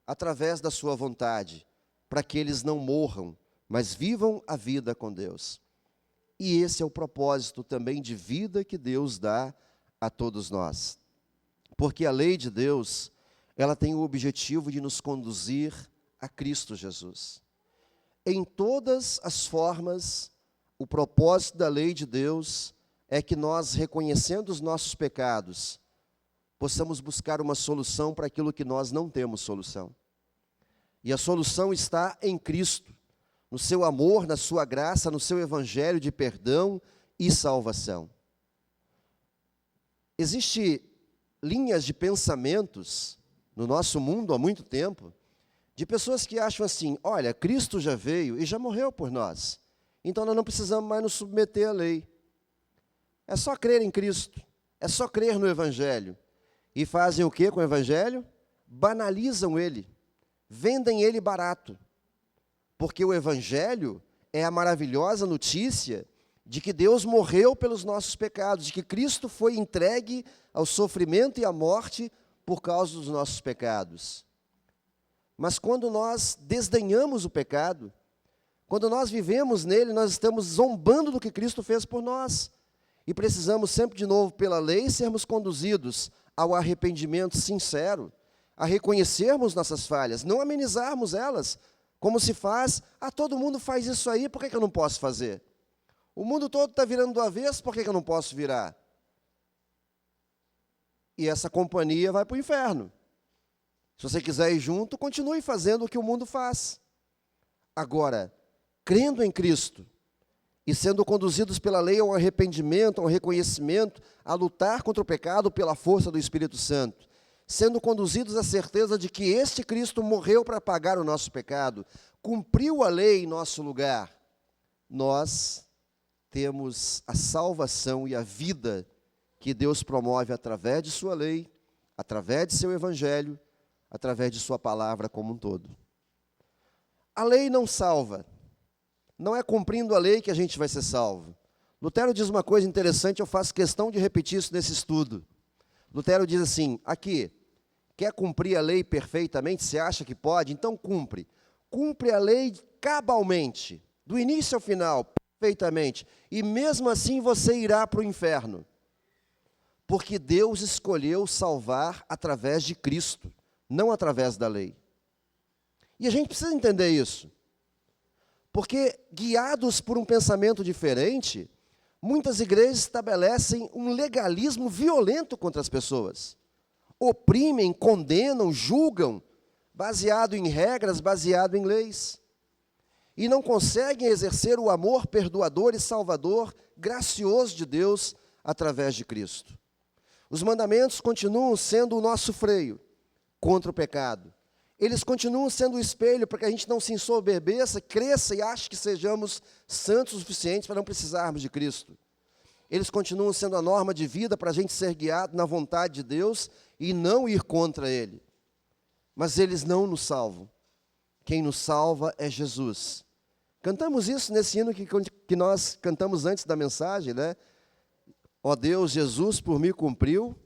através da sua vontade, para que eles não morram, mas vivam a vida com Deus. E esse é o propósito também de vida que Deus dá a todos nós. Porque a lei de Deus, ela tem o objetivo de nos conduzir a Cristo Jesus. Em todas as formas, o propósito da lei de Deus é que nós, reconhecendo os nossos pecados, possamos buscar uma solução para aquilo que nós não temos solução. E a solução está em Cristo, no seu amor, na sua graça, no seu evangelho de perdão e salvação. Existem linhas de pensamentos no nosso mundo há muito tempo, de pessoas que acham assim: olha, Cristo já veio e já morreu por nós, então nós não precisamos mais nos submeter à lei. É só crer em Cristo, é só crer no Evangelho. E fazem o que com o Evangelho? Banalizam ele, vendem ele barato. Porque o Evangelho é a maravilhosa notícia de que Deus morreu pelos nossos pecados, de que Cristo foi entregue ao sofrimento e à morte por causa dos nossos pecados. Mas quando nós desdenhamos o pecado, quando nós vivemos nele, nós estamos zombando do que Cristo fez por nós. E precisamos sempre de novo, pela lei, sermos conduzidos ao arrependimento sincero, a reconhecermos nossas falhas, não amenizarmos elas, como se faz: todo mundo faz isso aí, por que eu não posso fazer? O mundo todo está virando do avesso, por que eu não posso virar? e essa companhia vai para o inferno. Se você quiser ir junto, continue fazendo o que o mundo faz. Agora, crendo em Cristo e sendo conduzidos pela lei ao arrependimento, ao reconhecimento, a lutar contra o pecado pela força do Espírito Santo, sendo conduzidos à certeza de que este Cristo morreu para pagar o nosso pecado, cumpriu a lei em nosso lugar, nós temos a salvação e a vida que Deus promove através de sua lei, através de seu evangelho, através de sua palavra como um todo. A lei não salva. Não é cumprindo a lei que a gente vai ser salvo. Lutero diz uma coisa interessante, eu faço questão de repetir isso nesse estudo. Lutero diz assim, aqui, quer cumprir a lei perfeitamente? Você acha que pode? Então cumpre. Cumpre a lei cabalmente, do início ao final, perfeitamente. E mesmo assim você irá para o inferno. Porque Deus escolheu salvar através de Cristo, não através da lei. E a gente precisa entender isso. Porque, guiados por um pensamento diferente, muitas igrejas estabelecem um legalismo violento contra as pessoas. Oprimem, condenam, julgam, baseado em regras, baseado em leis. E não conseguem exercer o amor perdoador e salvador, gracioso de Deus, através de Cristo. Os mandamentos continuam sendo o nosso freio contra o pecado. Eles continuam sendo o espelho para que a gente não se ensoberbeça, cresça e ache que sejamos santos o suficiente para não precisarmos de Cristo. Eles continuam sendo a norma de vida para a gente ser guiado na vontade de Deus e não ir contra Ele. Mas eles não nos salvam. Quem nos salva é Jesus. Cantamos isso nesse hino que nós cantamos antes da mensagem, né? Ó Deus, Jesus por mim cumpriu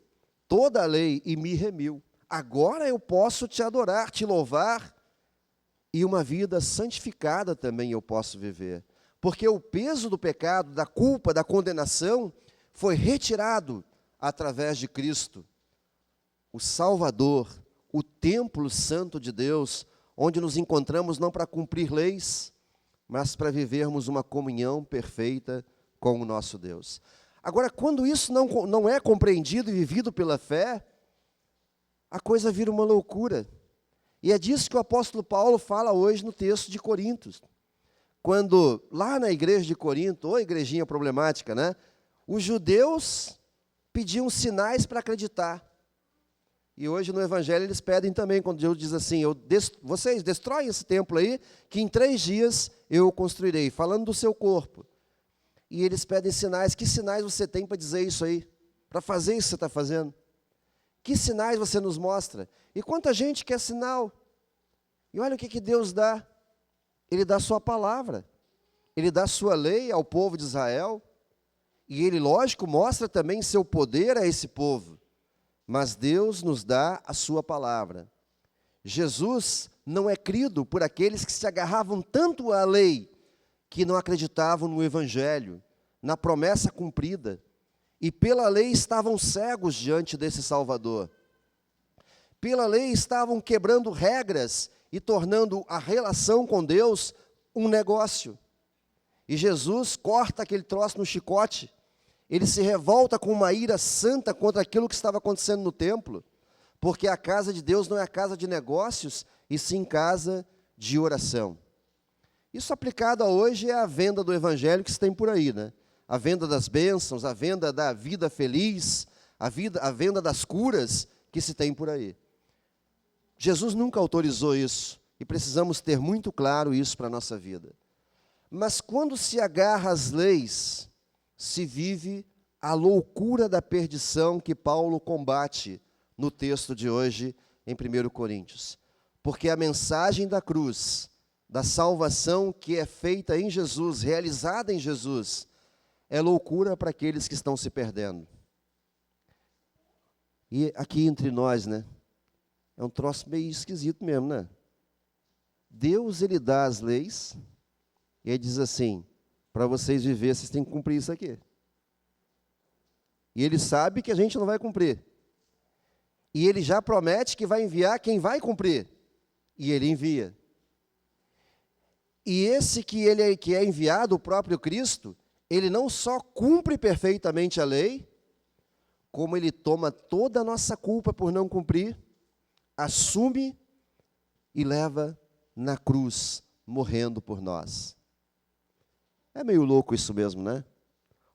toda a lei e me remiu. Agora eu posso te adorar, te louvar, e uma vida santificada também eu posso viver. Porque o peso do pecado, da culpa, da condenação, foi retirado através de Cristo, o Salvador, o templo santo de Deus, onde nos encontramos não para cumprir leis, mas para vivermos uma comunhão perfeita com o nosso Deus. Agora, quando isso não é compreendido e vivido pela fé, a coisa vira uma loucura. E é disso que o apóstolo Paulo fala hoje no texto de Coríntios. Quando, lá na igreja de Corinto, ou igrejinha problemática, né? Os judeus pediam sinais para acreditar. E hoje no Evangelho eles pedem também, quando Deus diz assim, vocês destroem esse templo aí, que em 3 dias eu o construirei, falando do seu corpo. E eles pedem sinais. Que sinais você tem para dizer isso aí? Para fazer isso que você está fazendo? Que sinais você nos mostra? E quanta gente quer sinal? E olha o que Deus dá. Ele dá a sua palavra. Ele dá a sua lei ao povo de Israel. E ele, lógico, mostra também seu poder a esse povo. Mas Deus nos dá a sua palavra. Jesus não é crido por aqueles que se agarravam tanto à lei, que não acreditavam no Evangelho, na promessa cumprida. E pela lei estavam cegos diante desse Salvador. Pela lei estavam quebrando regras e tornando a relação com Deus um negócio. E Jesus corta aquele troço no chicote. Ele se revolta com uma ira santa contra aquilo que estava acontecendo no templo, porque a casa de Deus não é a casa de negócios, e sim casa de oração. Isso aplicado a hoje é a venda do Evangelho que se tem por aí, né? A venda das bênçãos, a venda da vida feliz, a venda das curas que se tem por aí. Jesus nunca autorizou isso, e precisamos ter muito claro isso para a nossa vida. Mas quando se agarra às leis, se vive a loucura da perdição que Paulo combate no texto de hoje em 1 Coríntios. Porque a mensagem da cruz, da salvação que é feita em Jesus, realizada em Jesus, é loucura para aqueles que estão se perdendo. E aqui entre nós, né? É um troço meio esquisito mesmo, né? Deus, Ele dá as leis, e Ele diz assim, para vocês viverem, vocês têm que cumprir isso aqui. E Ele sabe que a gente não vai cumprir. E Ele já promete que vai enviar quem vai cumprir. E Ele envia. E esse que é enviado, o próprio Cristo, Ele não só cumpre perfeitamente a lei, como Ele toma toda a nossa culpa por não cumprir, assume e leva na cruz, morrendo por nós. É meio louco isso mesmo, né?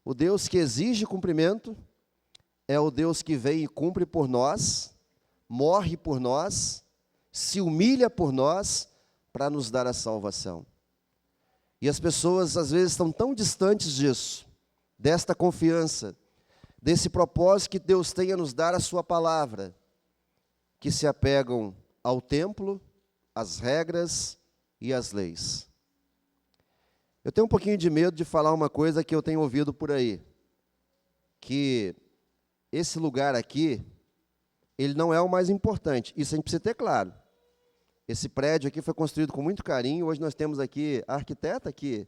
O Deus que exige cumprimento é o Deus que vem e cumpre por nós, morre por nós, se humilha por nós, para nos dar a salvação. E as pessoas, às vezes, estão tão distantes disso, desta confiança, desse propósito que Deus tem a nos dar a sua palavra, que se apegam ao templo, às regras e às leis. Eu tenho um pouquinho de medo de falar uma coisa que eu tenho ouvido por aí, que esse lugar aqui, ele não é o mais importante, isso a gente precisa ter claro. Esse prédio aqui foi construído com muito carinho, hoje nós temos aqui a arquiteta que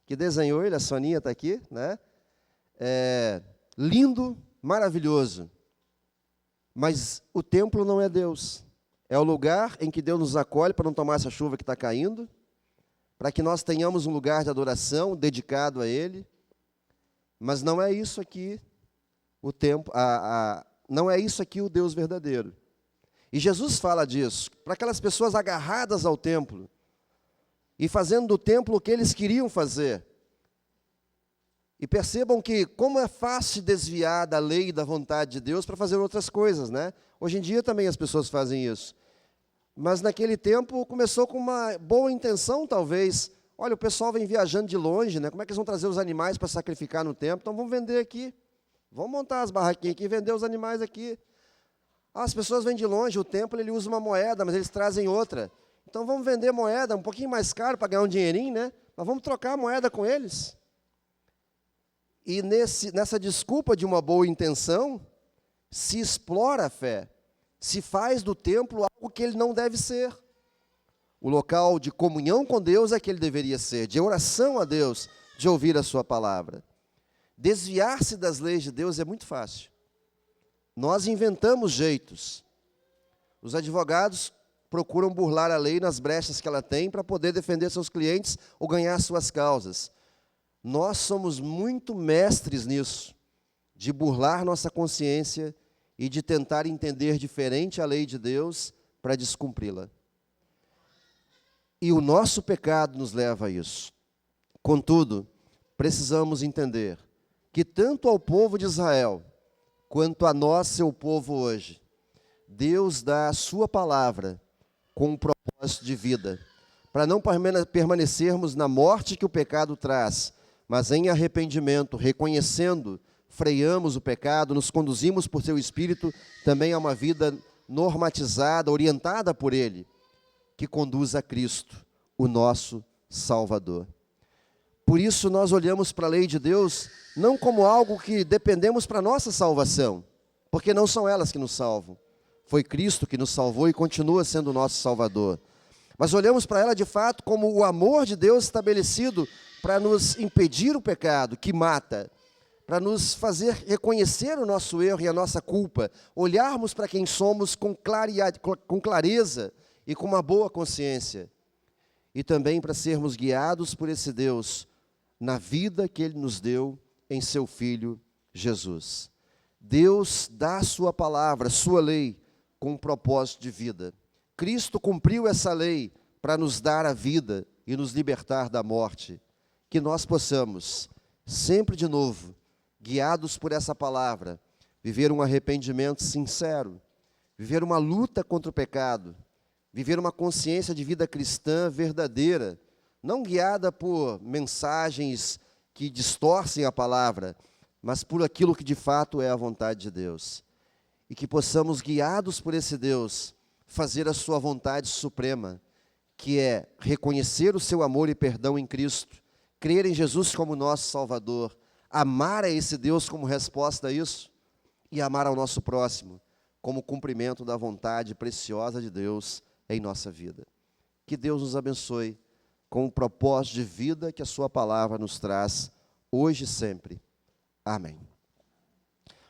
desenhou ele, a Soninha está aqui, né? Lindo, maravilhoso, mas o templo não é Deus, é o lugar em que Deus nos acolhe para não tomar essa chuva que está caindo, para que nós tenhamos um lugar de adoração dedicado a Ele, mas não é isso aqui o templo, não é isso aqui o Deus verdadeiro. E Jesus fala disso, para aquelas pessoas agarradas ao templo, e fazendo do templo o que eles queriam fazer. E percebam que como é fácil desviar da lei e da vontade de Deus para fazer outras coisas, né? Hoje em dia também as pessoas fazem isso. Mas naquele tempo começou com uma boa intenção, talvez. Olha, o pessoal vem viajando de longe, né? Como é que eles vão trazer os animais para sacrificar no templo? Então vamos vender aqui. Vamos montar as barraquinhas aqui e vender os animais aqui. As pessoas vêm de longe, o templo ele usa uma moeda, mas eles trazem outra. Então vamos vender moeda um pouquinho mais caro para ganhar um dinheirinho, né? Mas vamos trocar a moeda com eles. E nessa desculpa de uma boa intenção, se explora a fé. Se faz do templo algo que ele não deve ser. O local de comunhão com Deus é que ele deveria ser, de oração a Deus, de ouvir a sua palavra. Desviar-se das leis de Deus é muito fácil. Nós inventamos jeitos. Os advogados procuram burlar a lei nas brechas que ela tem para poder defender seus clientes ou ganhar suas causas. Nós somos muito mestres nisso, de burlar nossa consciência e de tentar entender diferente a lei de Deus para descumpri-la. E o nosso pecado nos leva a isso. Contudo, precisamos entender que tanto ao povo de Israel, quanto a nós, seu povo hoje, Deus dá a sua palavra com um propósito de vida, para não permanecermos na morte que o pecado traz, mas em arrependimento, reconhecendo, freamos o pecado, nos conduzimos por seu Espírito também a uma vida normatizada, orientada por Ele, que conduz a Cristo, o nosso Salvador. Por isso nós olhamos para a lei de Deus não como algo que dependemos para a nossa salvação, porque não são elas que nos salvam. Foi Cristo que nos salvou e continua sendo o nosso Salvador. Mas olhamos para ela de fato como o amor de Deus estabelecido para nos impedir o pecado que mata, para nos fazer reconhecer o nosso erro e a nossa culpa, olharmos para quem somos com clareza e com uma boa consciência, e também para sermos guiados por esse Deus na vida que Ele nos deu em seu Filho Jesus. Deus dá a sua palavra, sua lei, com um propósito de vida. Cristo cumpriu essa lei para nos dar a vida e nos libertar da morte. Que nós possamos, sempre de novo, guiados por essa palavra, viver um arrependimento sincero, viver uma luta contra o pecado, viver uma consciência de vida cristã verdadeira, não guiada por mensagens que distorcem a palavra, mas por aquilo que de fato é a vontade de Deus. E que possamos, guiados por esse Deus, fazer a sua vontade suprema, que é reconhecer o seu amor e perdão em Cristo, crer em Jesus como nosso Salvador, amar a esse Deus como resposta a isso, e amar ao nosso próximo como cumprimento da vontade preciosa de Deus em nossa vida. Que Deus nos abençoe com o propósito de vida que a sua palavra nos traz, hoje e sempre. Amém.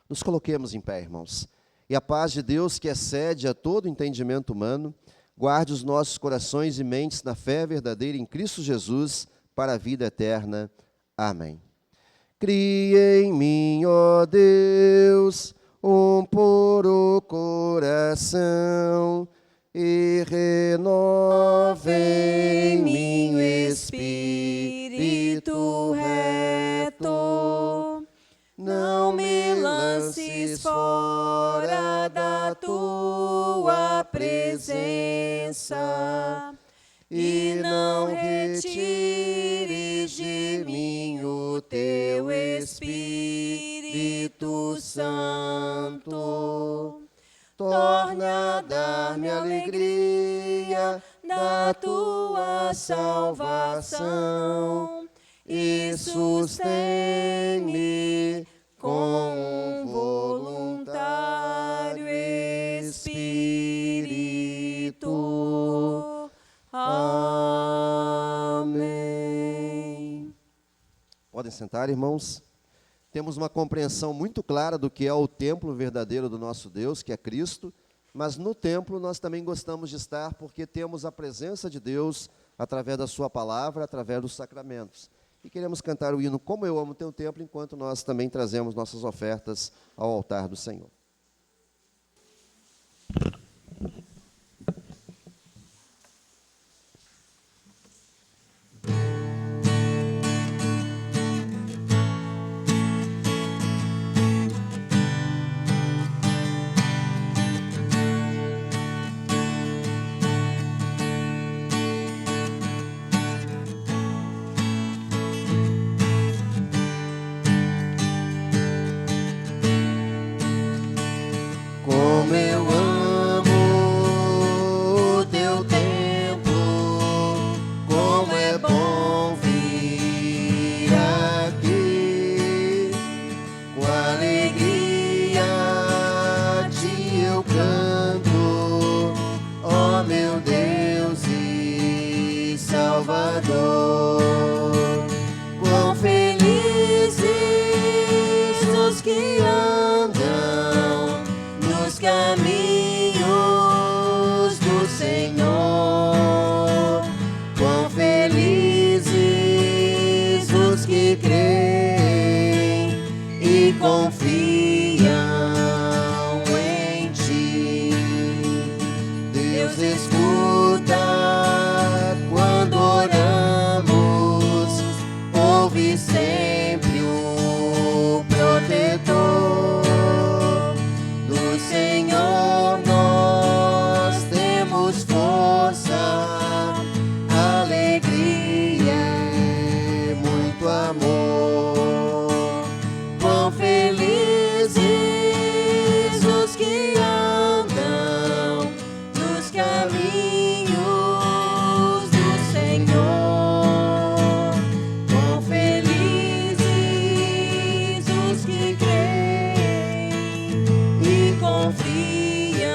Nos coloquemos em pé, irmãos. E a paz de Deus, que excede a todo entendimento humano, guarde os nossos corações e mentes na fé verdadeira em Cristo Jesus, para a vida eterna. Amém. Cria em mim, ó Deus, um puro coração, e renova em mim o espírito reto. Não me lances fora da tua presença, e não retires de mim o teu Espírito Santo. Torna a dar-me alegria da tua salvação, e sustém-me com um voluntário espírito. Amém. Podem sentar, irmãos. Temos uma compreensão muito clara do que é o templo verdadeiro do nosso Deus, que é Cristo, mas no templo nós também gostamos de estar porque temos a presença de Deus através da sua palavra, através dos sacramentos. E queremos cantar o hino Como Eu Amo Teu Templo, enquanto nós também trazemos nossas ofertas ao altar do Senhor. Como eu amo o teu templo, como é bom vir aqui, com alegria te eu canto, ó meu Deus e Salvador. Quão felizes os que andam nos caminhos do Senhor. Quão felizes os que creem e confiam em ti. Deus escuta quando oramos, ouve sempre o protetor. Do Senhor nós temos força, alegria e muito amor. Quão felizes os que andam nos caminhos do Senhor. Quão felizes os que creem e confiam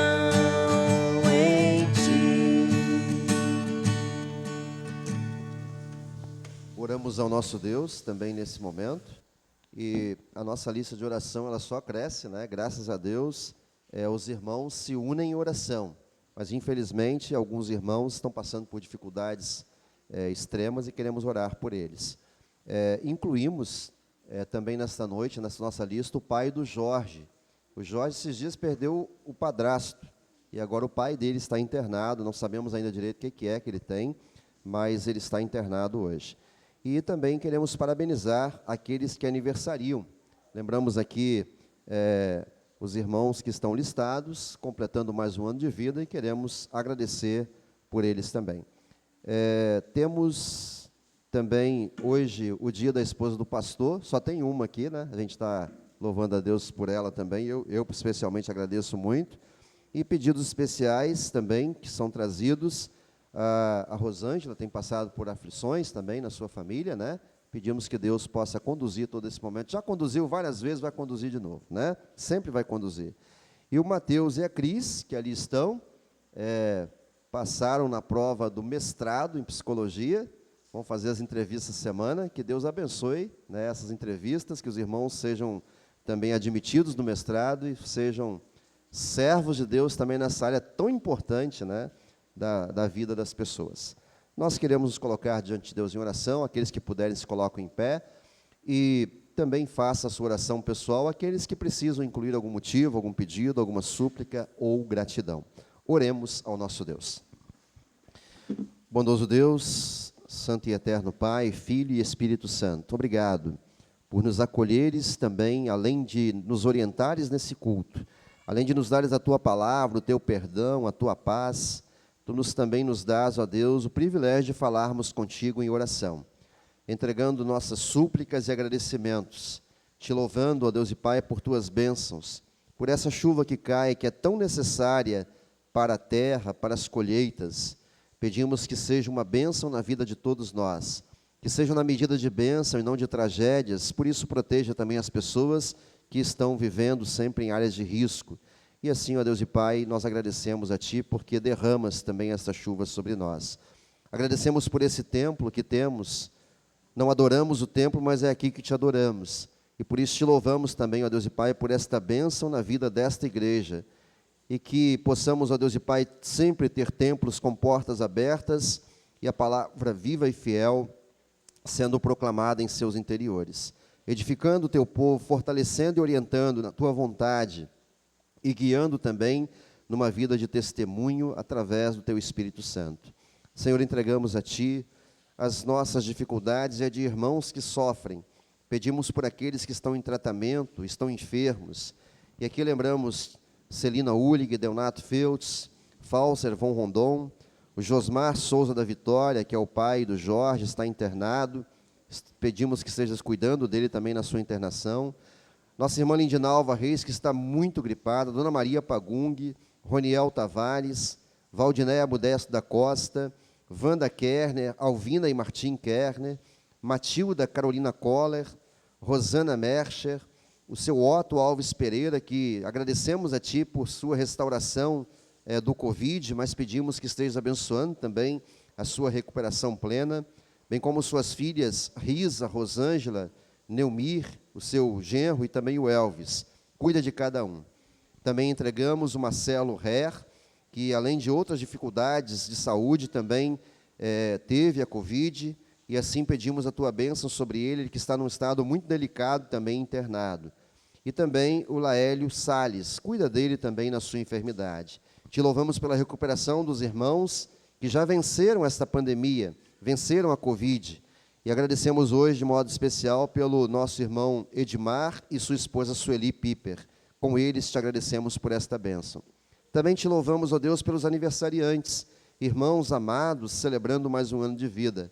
em ti. Oramos ao nosso Deus também nesse momento, e a nossa lista de oração ela só cresce, né? Graças a Deus, os irmãos se unem em oração, mas infelizmente alguns irmãos estão passando por dificuldades extremas e queremos orar por eles. Incluímos também nesta noite, nessa nossa lista, o pai do Jorge. O Jorge, esses dias, perdeu o padrasto, e agora o pai dele está internado, não sabemos ainda direito o que é que ele tem, mas ele está internado hoje. E também queremos parabenizar aqueles que aniversariam. Lembramos aqui os irmãos que estão listados, completando mais um ano de vida, e queremos agradecer por eles também. Temos também hoje o dia da esposa do pastor, só tem uma aqui, né? A gente está louvando a Deus por ela também, eu especialmente agradeço muito. E pedidos especiais também, que são trazidos. A Rosângela tem passado por aflições também na sua família, né? Pedimos que Deus possa conduzir todo esse momento. Já conduziu várias vezes, vai conduzir de novo, né? Sempre vai conduzir. E o Mateus e a Cris, que ali estão, passaram na prova do mestrado em psicologia, vão fazer as entrevistas essa semana. Que Deus abençoe, né, essas entrevistas, que os irmãos sejam também admitidos no mestrado e sejam servos de Deus também nessa área tão importante, né, da vida das pessoas. Nós queremos nos colocar diante de Deus em oração, aqueles que puderem se colocam em pé, e também faça a sua oração pessoal aqueles que precisam incluir algum motivo, algum pedido, alguma súplica ou gratidão. Oremos ao nosso Deus. Bondoso Deus, Santo e Eterno Pai, Filho e Espírito Santo, obrigado por nos acolheres também, além de nos orientares nesse culto, além de nos dares a Tua palavra, o Teu perdão, a Tua paz, Tu também nos dás, ó Deus, o privilégio de falarmos contigo em oração, entregando nossas súplicas e agradecimentos, te louvando, ó Deus e Pai, por Tuas bênçãos, por essa chuva que cai, que é tão necessária para a terra, para as colheitas. Pedimos que seja uma bênção na vida de todos nós, que seja na medida de bênção e não de tragédias, por isso proteja também as pessoas que estão vivendo sempre em áreas de risco. E assim, ó Deus e Pai, nós agradecemos a Ti, porque derramas também essa chuva sobre nós. Agradecemos por esse templo que temos, não adoramos o templo, mas é aqui que Te adoramos. E por isso Te louvamos também, ó Deus e Pai, por esta bênção na vida desta igreja. E que possamos, ó Deus e Pai, sempre ter templos com portas abertas e a palavra viva e fiel sendo proclamada em seus interiores. Edificando o Teu povo, fortalecendo e orientando na Tua vontade, e guiando também numa vida de testemunho através do Teu Espírito Santo. Senhor, entregamos a Ti as nossas dificuldades e a de irmãos que sofrem. Pedimos por aqueles que estão em tratamento, estão enfermos. E aqui lembramos Celina Ullig, Deonato Feltz, Falser von Rondon, o Josmar Souza da Vitória, que é o pai do Jorge, está internado. Pedimos que estejas cuidando dele também na sua internação. Nossa irmã Lindinalva Reis, que está muito gripada, Dona Maria Pagung, Roniel Tavares, Valdinéia Modesto da Costa, Wanda Kerner, Alvina e Martim Kerner, Matilda Carolina Koller, Rosana Mercher, o seu Otto Alves Pereira, que agradecemos a Ti por sua restauração do Covid, mas pedimos que estejas abençoando também a sua recuperação plena, bem como suas filhas Risa, Rosângela, Neumir, o seu genro e também o Elvis. Cuida de cada um. Também entregamos o Marcelo Herr, que além de outras dificuldades de saúde, também teve a Covid, e assim pedimos a Tua bênção sobre ele que está num estado muito delicado, também internado. E também o Laélio Salles, cuida dele também na sua enfermidade. Te louvamos pela recuperação dos irmãos que já venceram esta pandemia, venceram a Covid. E agradecemos hoje, de modo especial, pelo nosso irmão Edmar e sua esposa Sueli Piper. Com eles, te agradecemos por esta bênção. Também te louvamos, ó Deus, pelos aniversariantes, irmãos amados, celebrando mais um ano de vida.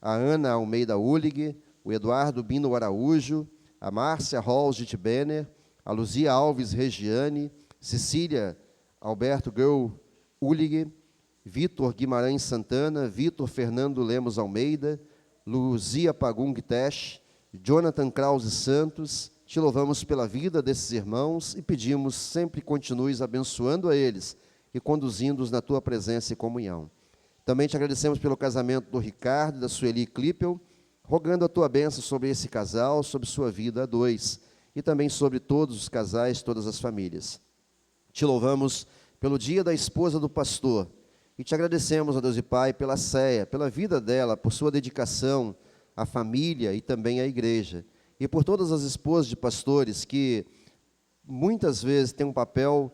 A Ana Almeida Ullig, o Eduardo Bino Araújo, a Márcia Rolls de Tibener, a Luzia Alves Regiane, Cecília Alberto Girl Ullig, Vitor Guimarães Santana, Vitor Fernando Lemos Almeida, Luzia Pagung Tesh, Jonathan Krause Santos. Te louvamos pela vida desses irmãos e pedimos sempre continues abençoando a eles e conduzindo-os na Tua presença e comunhão. Também te agradecemos pelo casamento do Ricardo e da Sueli Klippel, rogando a Tua bênção sobre esse casal, sobre sua vida a dois, e também sobre todos os casais, todas as famílias. Te louvamos pelo dia da esposa do pastor, e te agradecemos, ó Deus e Pai, pela Céia, pela vida dela, por sua dedicação à família e também à igreja. E por todas as esposas de pastores que muitas vezes têm um papel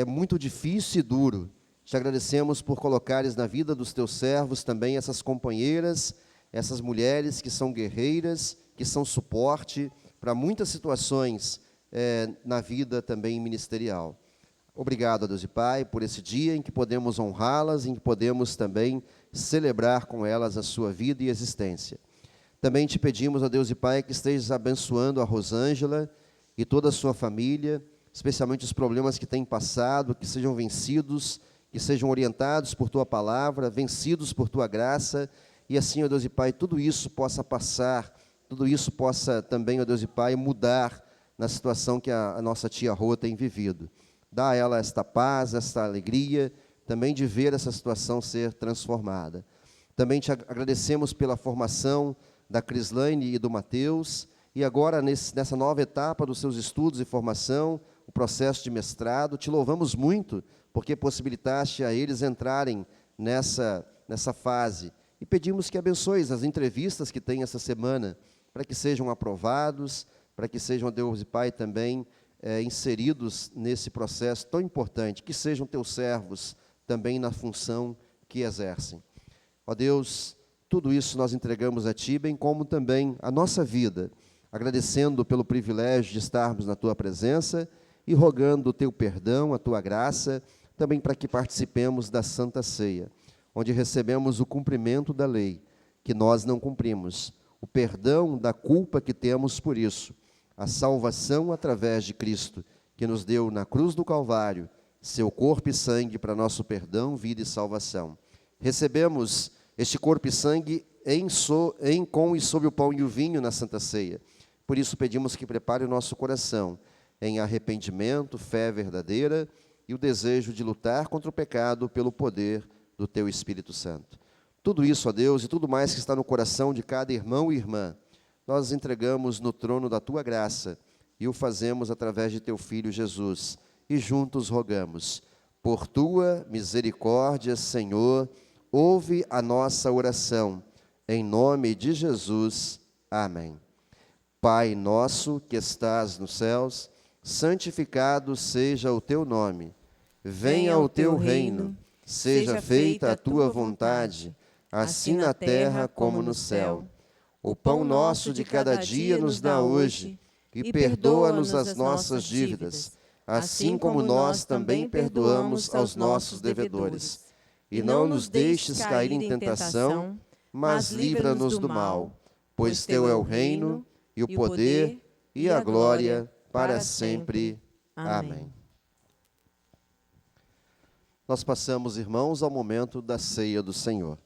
muito difícil e duro. Te agradecemos por colocares na vida dos Teus servos também essas companheiras, essas mulheres que são guerreiras, que são suporte para muitas situações na vida também ministerial. Obrigado, Deus e Pai, por esse dia em que podemos honrá-las, em que podemos também celebrar com elas a sua vida e existência. Também te pedimos, ó Deus e Pai, que estejas abençoando a Rosângela e toda a sua família, especialmente os problemas que têm passado, que sejam vencidos, que sejam orientados por Tua palavra, vencidos por Tua graça, e assim, ó Deus e Pai, tudo isso possa passar, tudo isso possa também, ó Deus e Pai, mudar na situação que a nossa tia Rô tem vivido. Dá a ela esta paz, esta alegria, também de ver essa situação ser transformada. Também te agradecemos pela formação da Crislaine e do Mateus, e agora nessa nova etapa dos seus estudos e formação, o processo de mestrado. Te louvamos muito, porque possibilitaste a eles entrarem nessa fase. E pedimos que abençoes as entrevistas que tem essa semana, para que sejam aprovados, para que sejam, Deus e Pai, também inseridos nesse processo tão importante, que sejam teus servos também na função que exercem. Ó Deus, tudo isso nós entregamos a Ti, bem como também a nossa vida, agradecendo pelo privilégio de estarmos na Tua presença e rogando o Teu perdão, a Tua graça, também para que participemos da Santa Ceia, onde recebemos o cumprimento da lei, que nós não cumprimos, o perdão da culpa que temos por isso, a salvação através de Cristo, que nos deu na cruz do Calvário, seu corpo e sangue para nosso perdão, vida e salvação. Recebemos este corpo e sangue com e sob o pão e o vinho na Santa Ceia. Por isso pedimos que prepare o nosso coração em arrependimento, fé verdadeira e o desejo de lutar contra o pecado pelo poder do Teu Espírito Santo. Tudo isso, ó Deus, e tudo mais que está no coração de cada irmão e irmã, nós entregamos no trono da Tua graça e o fazemos através de Teu Filho Jesus. E juntos rogamos, por Tua misericórdia, Senhor, ouve a nossa oração. Em nome de Jesus. Amém. Pai nosso que estás nos céus, santificado seja o Teu nome. Venha o Teu reino, seja feita a Tua vontade, assim na terra como no céu. O pão nosso de cada dia nos dá hoje, e perdoa-nos as nossas dívidas, assim como nós também perdoamos aos nossos devedores. E não nos deixes cair em tentação, mas livra-nos do mal, pois Teu é o reino, e o poder, e a glória, para sempre. Amém. Nós passamos, irmãos, ao momento da ceia do Senhor.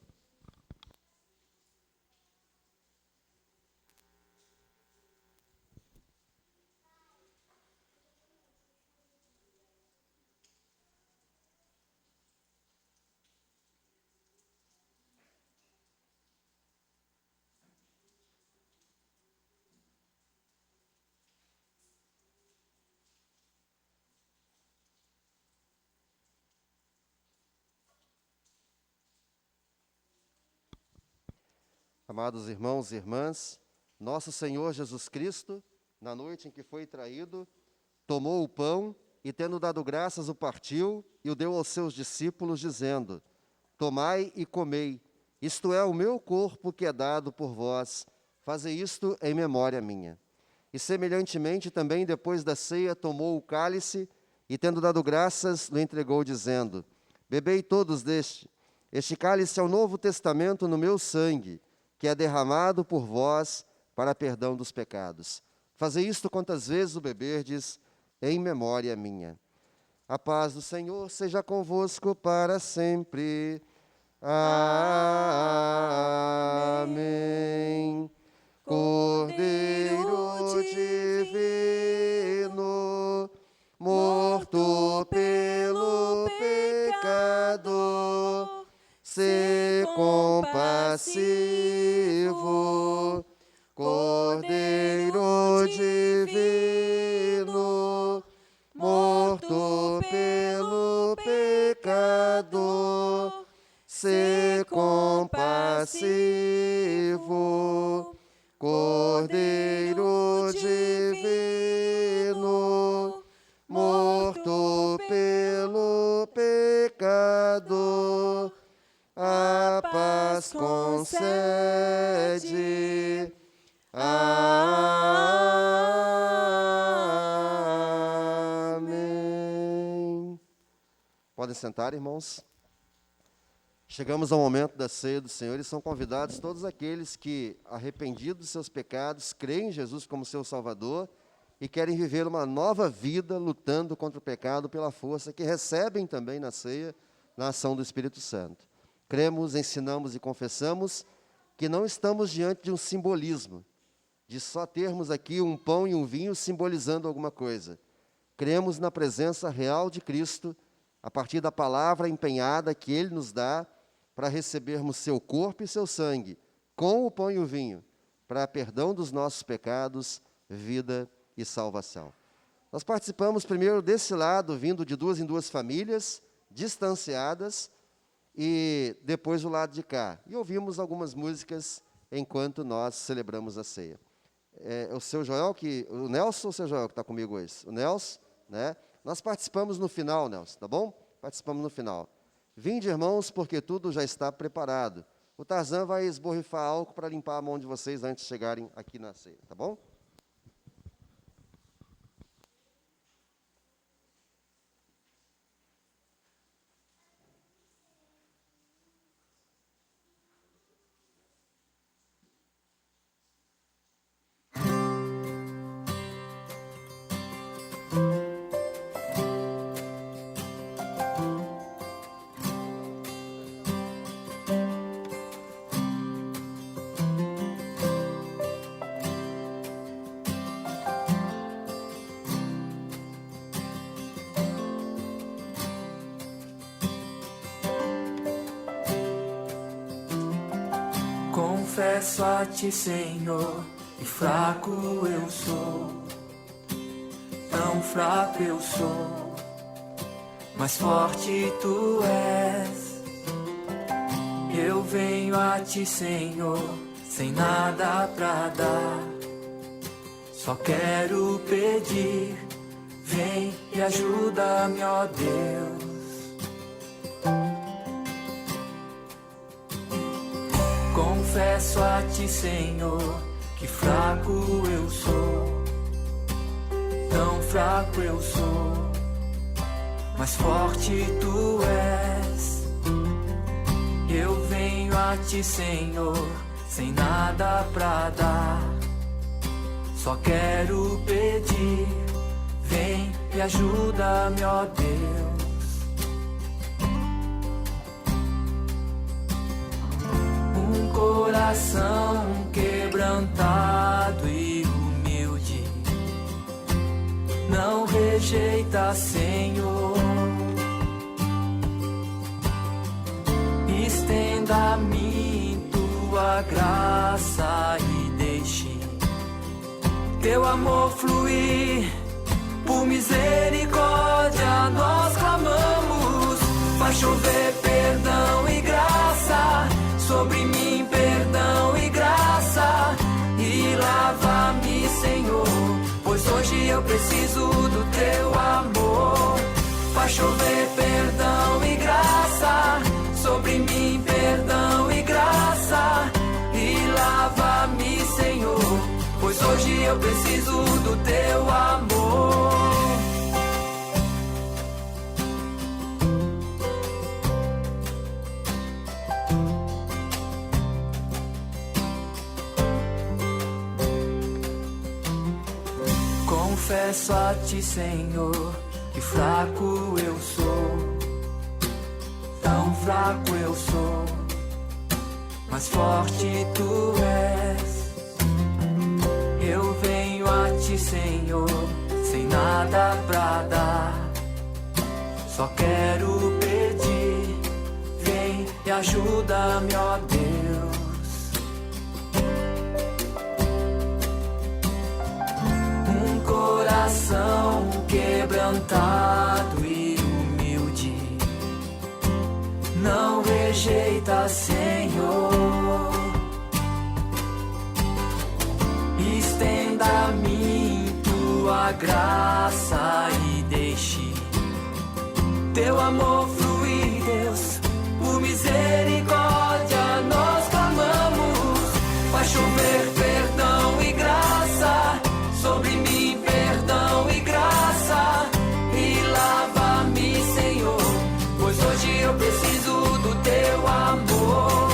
Amados irmãos e irmãs, nosso Senhor Jesus Cristo, na noite em que foi traído, tomou o pão e, tendo dado graças, o partiu e o deu aos seus discípulos, dizendo: tomai e comei, isto é o meu corpo que é dado por vós, fazei isto em memória minha. E semelhantemente também, depois da ceia, tomou o cálice e, tendo dado graças, o entregou, dizendo: bebei todos deste, este cálice é o novo testamento no meu sangue, que é derramado por vós para perdão dos pecados. Fazei isto quantas vezes o beberdes, em memória minha. A paz do Senhor seja convosco para sempre. Amém. Cordeiro divino, morto pelo pecado, sê compassivo. Cordeiro divino, morto pelo pecado, sê compassivo. Cordeiro divino, morto pelo pecado, a paz concede. Amém. Podem sentar, irmãos. Chegamos ao momento da ceia do Senhor e são convidados todos aqueles que, arrependidos de seus pecados, creem em Jesus como seu Salvador e querem viver uma nova vida lutando contra o pecado pela força que recebem também na ceia, na ação do Espírito Santo. Cremos, ensinamos e confessamos que não estamos diante de um simbolismo, de só termos aqui um pão e um vinho simbolizando alguma coisa. Cremos na presença real de Cristo, a partir da palavra empenhada que Ele nos dá para recebermos seu corpo e seu sangue, com o pão e o vinho, para perdão dos nossos pecados, vida e salvação. Nós participamos primeiro desse lado, vindo de duas em duas famílias, distanciadas, e depois do lado de cá. E ouvimos algumas músicas enquanto nós celebramos a ceia. É o seu Joel, o Nelson ou o seu Joel que está comigo hoje? O Nelson, né? Nós participamos no final, Nelson, tá bom? Participamos no final. Vinde, irmãos, porque tudo já está preparado. O Tarzan vai esborrifar álcool para limpar a mão de vocês antes de chegarem aqui na ceia, tá bom? Confesso a ti, Senhor, que fraco eu sou, tão fraco eu sou, mas forte tu és. Eu venho a ti, Senhor, sem nada pra dar, só quero pedir, vem e ajuda-me, ó Deus. Confesso a ti, Senhor, que fraco eu sou, tão fraco eu sou, mas forte tu és. Eu venho a ti, Senhor, sem nada pra dar, só quero pedir, vem e ajuda-me, ó Deus. Coração quebrantado e humilde, não rejeita, Senhor. Estenda a mim tua graça e deixe teu amor fluir. Por misericórdia nós clamamos, faz chover perdão e graça sobre mim, perdão e graça, e lava-me, Senhor, pois hoje eu preciso do teu amor. Faz chover perdão e graça sobre mim, perdão e graça, e lava-me, Senhor, pois hoje eu preciso do teu amor. Confesso a ti, Senhor, que fraco eu sou, tão fraco eu sou, mas forte tu és. Eu venho a ti, Senhor, sem nada pra dar, só quero pedir, vem e ajuda-me, ó Deus. Coração quebrantado e humilde, não rejeita, Senhor. Estenda a mim tua graça e deixe teu amor fluir, Deus. Por misericórdia nós clamamos, faz chover perdão e graça sobre mim, perdão e graça, e lava-me, Senhor, pois hoje eu preciso do teu amor.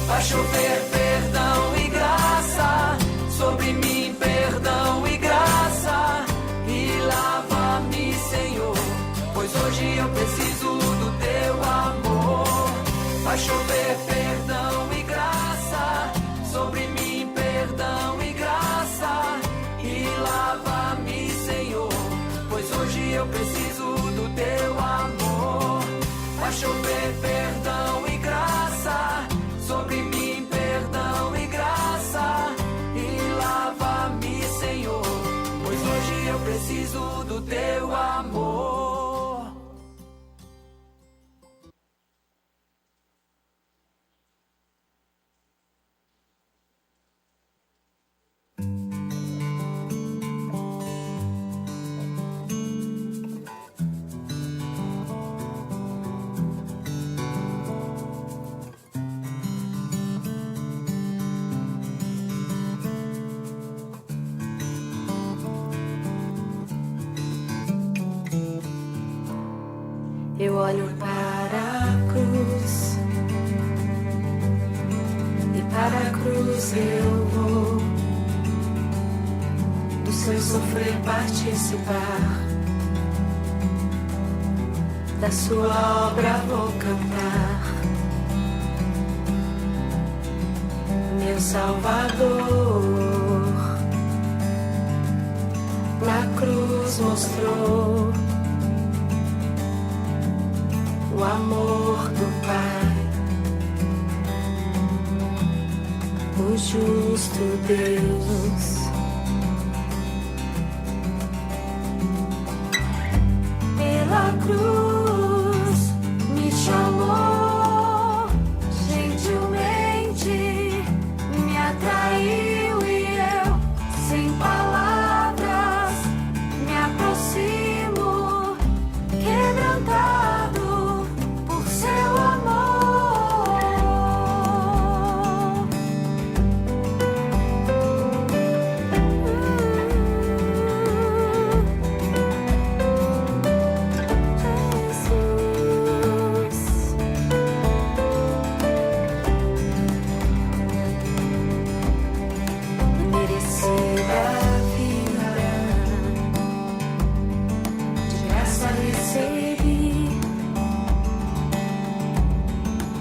Faz chover perdão e graça sobre mim, perdão e graça, e lava-me, Senhor, pois hoje eu preciso do teu amor. Faz chover Eu olho para a cruz, e para a cruz eu vou, do seu sofrer participar, da sua obra vou cantar. Meu Salvador na cruz mostrou o amor do Pai, o justo Deus. Pela cruz me chamou, gentilmente me atraiu e eu, sem palavras, me aproximo, quebrantado por seu amor. Jesus, merecida vida, de graça recebi,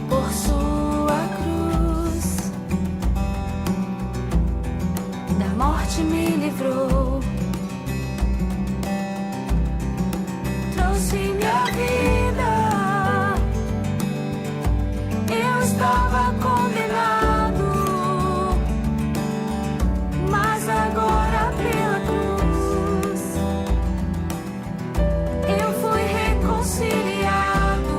por sua cruz, da morte me livrou, trouxe minha vida. Eu estava condenado, mas agora pela cruz eu fui reconciliado.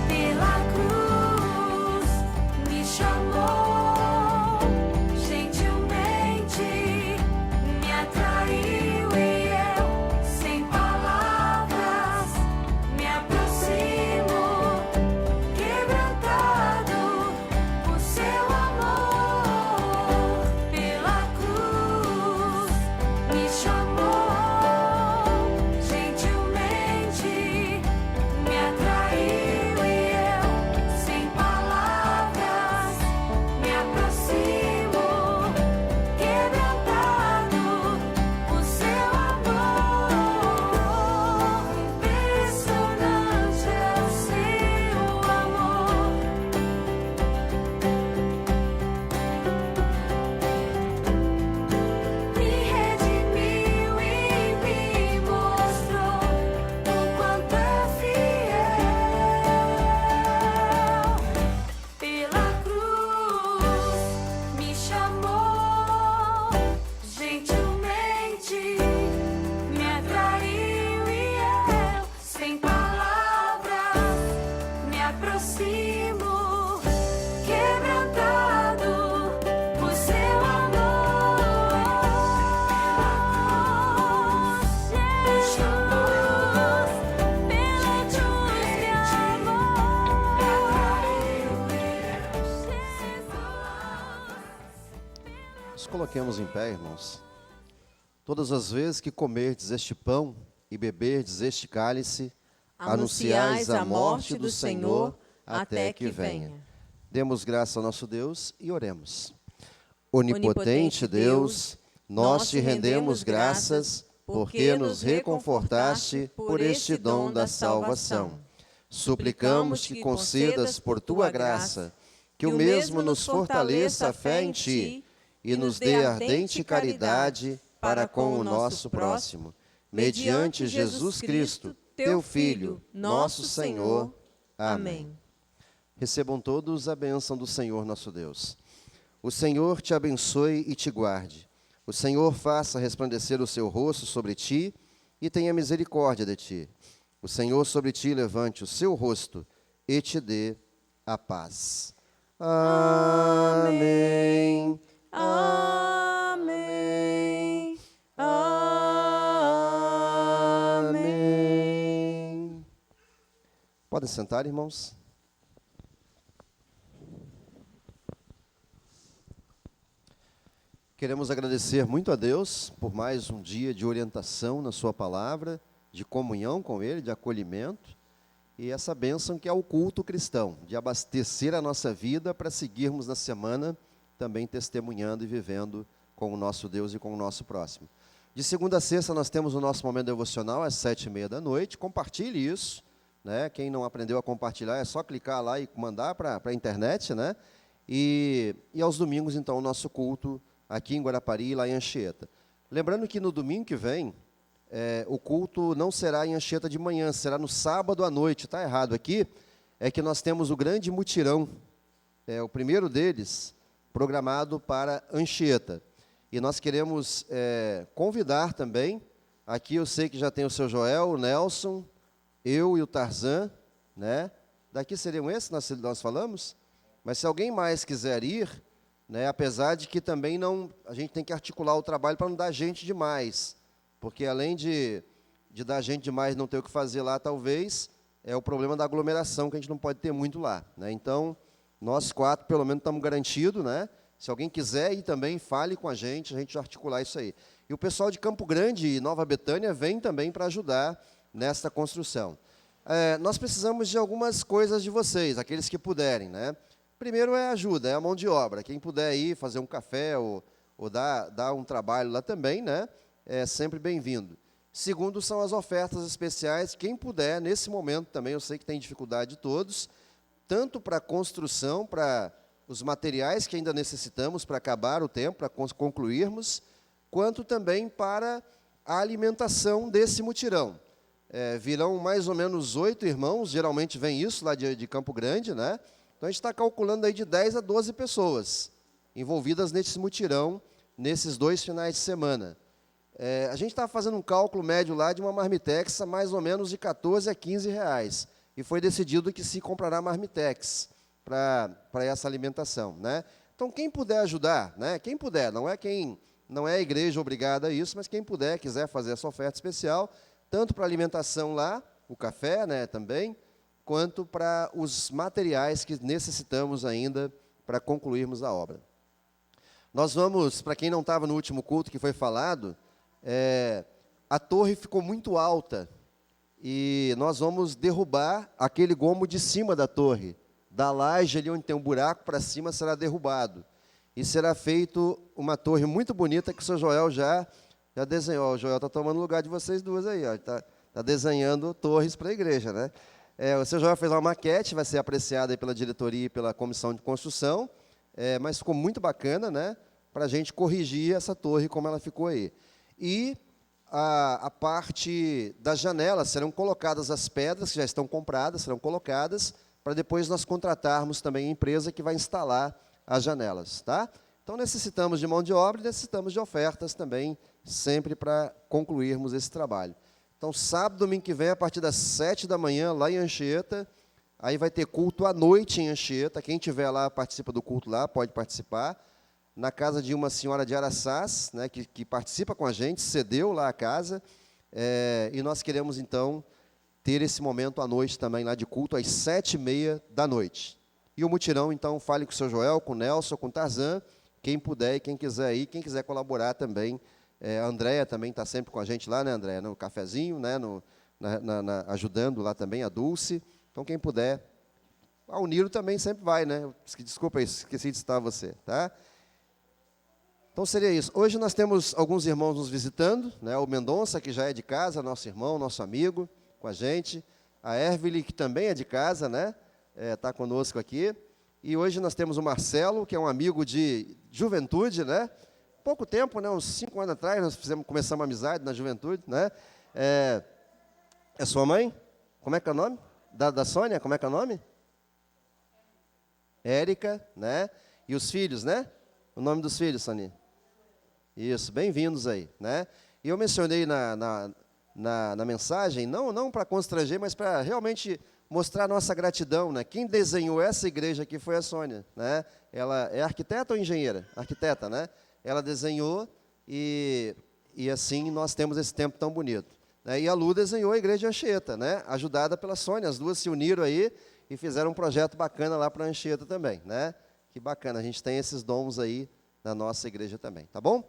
Pela cruz me chamou, gentilmente me atraiu e eu, sem palavras, me aproximo, quebrantado por seu amor. Pela cruz me chamou, gentilmente me atraiu e eu, sem palavras, me aproximo, quebrantado por seu amor. Impressionante é o seu amor. Me redimiu e me mostrou o quanto é fiel. Pela cruz me chamou, gentilmente me atraiu e eu, sem palavras, me aproximo, quebrantado por seu amor. Jesus, pela cruz me amou. Nos coloquemos em pé, irmãos. Todas as vezes que comerdes este pão e beberdes este cálice, anunciais a morte do Senhor até que venha. Demos graça ao nosso Deus e oremos. Onipotente Deus, nós te rendemos graças porque nos reconfortaste por este dom da salvação. Suplicamos que concedas por tua graça que o mesmo nos fortaleça a fé em ti e nos dê ardente caridade para com o nosso próximo. Mediante Jesus Cristo, teu Filho, nosso Senhor. Amém. Recebam todos a bênção do Senhor nosso Deus. O Senhor te abençoe e te guarde. O Senhor faça resplandecer o seu rosto sobre ti e tenha misericórdia de ti. O Senhor sobre ti levante o seu rosto e te dê a paz. Amém. Amém. Amém. Podem sentar, irmãos. Queremos agradecer muito a Deus por mais um dia de orientação na sua palavra, de comunhão com Ele, de acolhimento, e essa bênção que é o culto cristão, de abastecer a nossa vida para seguirmos na semana também testemunhando e vivendo com o nosso Deus e com o nosso próximo. De segunda a sexta nós temos o nosso momento devocional às 7h30. Compartilhe isso, né? Quem não aprendeu a compartilhar é só clicar lá e mandar para a internet, né? E aos domingos, então, o nosso culto aqui em Guarapari e lá em Anchieta. Lembrando que no domingo que vem, o culto não será em Anchieta de manhã, será no sábado à noite. Está errado aqui, é que nós temos o grande mutirão, o primeiro deles, programado para Anchieta. E nós queremos convidar também, aqui eu sei que já tem o seu Joel, o Nelson, eu e o Tarzan, né? Daqui seriam esses que nós falamos? Mas se alguém mais quiser ir, né, apesar de que também a gente tem que articular o trabalho para não dar gente demais, porque além de dar gente demais e não ter o que fazer lá, talvez, é o problema da aglomeração, que a gente não pode ter muito lá, né? Então, nós 4, pelo menos, estamos garantidos, né? Se alguém quiser ir também, fale com a gente articular isso aí. E o pessoal de Campo Grande e Nova Betânia vem também para ajudar nesta construção. Nós precisamos de algumas coisas de vocês, aqueles que puderem, né? Primeiro é a ajuda, é a mão de obra. Quem puder ir fazer um café ou dar um trabalho lá também, né? É sempre bem-vindo. Segundo, são as ofertas especiais. Quem puder, nesse momento também, eu sei que tem dificuldade de todos, tanto para a construção, para os materiais que ainda necessitamos para acabar o tempo, para concluirmos, quanto também para a alimentação desse mutirão. Virão mais ou menos 8 irmãos, geralmente vem isso lá de Campo Grande, né? Então, a gente está calculando aí de 10 a 12 pessoas envolvidas nesse mutirão, nesses 2 finais de semana. A gente está fazendo um cálculo médio lá de uma marmitex, mais ou menos de 14 a 15 reais. E foi decidido que se comprará marmitex para essa alimentação, né? Então, quem puder ajudar, né? Quem puder, não é a igreja obrigada a isso, mas quem puder, quiser fazer essa oferta especial, tanto para a alimentação lá, o café, né, também, quanto para os materiais que necessitamos ainda para concluirmos a obra. Nós vamos, para quem não estava no último culto que foi falado, a torre ficou muito alta e nós vamos derrubar aquele gomo de cima da torre. Da laje ali onde tem um buraco para cima será derrubado. E será feito uma torre muito bonita que o seu Joel já desenhou. O Joel está tomando lugar de vocês duas aí, está desenhando torres para a igreja, né? O seu Joel fez uma maquete, vai ser apreciada aí pela diretoria e pela comissão de construção, mas ficou muito bacana, né, para a gente corrigir essa torre como ela ficou aí. E a parte das janelas serão colocadas as pedras, que já estão compradas, serão colocadas, para depois nós contratarmos também a empresa que vai instalar as janelas, tá? Então, necessitamos de mão de obra e necessitamos de ofertas também, sempre para concluirmos esse trabalho. Então, sábado, domingo que vem, a partir das 7 da manhã, lá em Anchieta, aí vai ter culto à noite em Anchieta. Quem estiver lá, participa do culto lá, pode participar. Na casa de uma senhora de Araçás, né, que participa com a gente, cedeu lá a casa, e nós queremos, então, ter esse momento à noite também, lá de culto, às 7h30 da noite. E o mutirão, então, fale com o seu Joel, com o Nelson, com o Tarzan, quem puder e quem quiser ir, quem quiser colaborar também. A Andréia também está sempre com a gente lá, né, Andréia? No cafezinho, né, ajudando lá também, a Dulce. Então, quem puder. O Niro também sempre vai, né? Desculpa, esqueci de citar você, tá? Então, seria isso. Hoje nós temos alguns irmãos nos visitando, né? O Mendonça, que já é de casa, nosso irmão, nosso amigo, com a gente. A Ervili, que também é de casa, né? Está conosco aqui. E hoje nós temos o Marcelo, que é um amigo de juventude, né? Pouco tempo, né? Uns 5 anos atrás, nós começamos uma amizade na juventude, né? É sua mãe? Como é que é o nome? Da Sônia? Como é que é o nome? Érica, né? E os filhos, né? O nome dos filhos, Sônia? Isso, bem-vindos aí, né? E eu mencionei na mensagem, não para constranger, mas para realmente mostrar a nossa gratidão, né? Quem desenhou essa igreja aqui foi a Sônia, né? Ela é arquiteta ou engenheira? Arquiteta, né? Ela desenhou e assim nós temos esse tempo tão bonito. Né? E a Lu desenhou a igreja de Anchieta, né? Ajudada pela Sônia. As duas se uniram aí e fizeram um projeto bacana lá para Anchieta também, né? Que bacana, a gente tem esses dons aí na nossa igreja também, tá bom?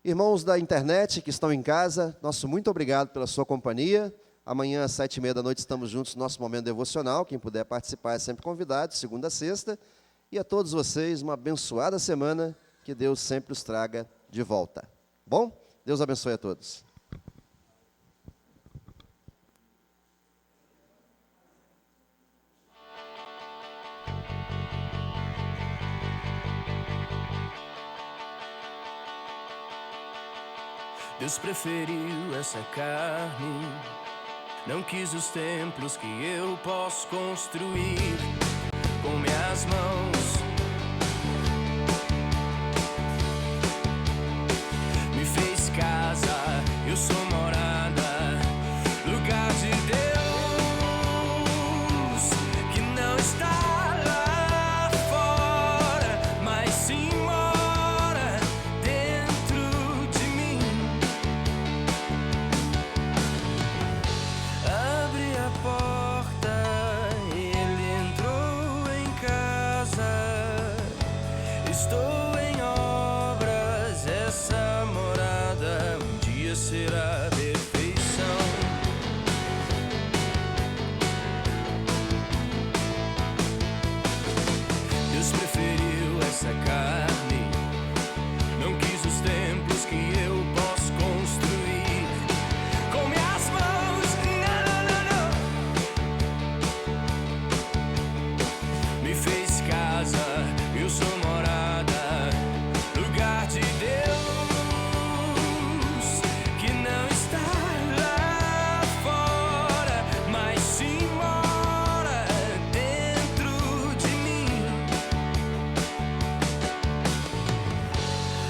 Irmãos da internet que estão em casa, nosso muito obrigado pela sua companhia. Amanhã às 7h30 estamos juntos no nosso momento devocional. Quem puder participar é sempre convidado, segunda a sexta. E a todos vocês, uma abençoada semana, que Deus sempre os traga de volta. Bom? Deus abençoe a todos. Deus preferiu essa carne, não quis os templos que eu posso construir com minhas mãos. Me fez casa, eu sou morada, lugar de Deus, que não está lá fora, mas sim mora dentro de mim. Abre a porta, ele entrou em casa. Estou em obras, essa morada um dia será perfeição. Deus preferiu essa carne, não quis os templos que eu posso construir com minhas mãos. Não. Me fez casa, eu sou morada, lugar de Deus, que não está lá fora, mas sim mora dentro de mim.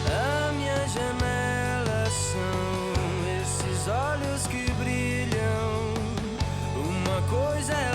A minha janela são esses olhos que brilham. Uma coisa é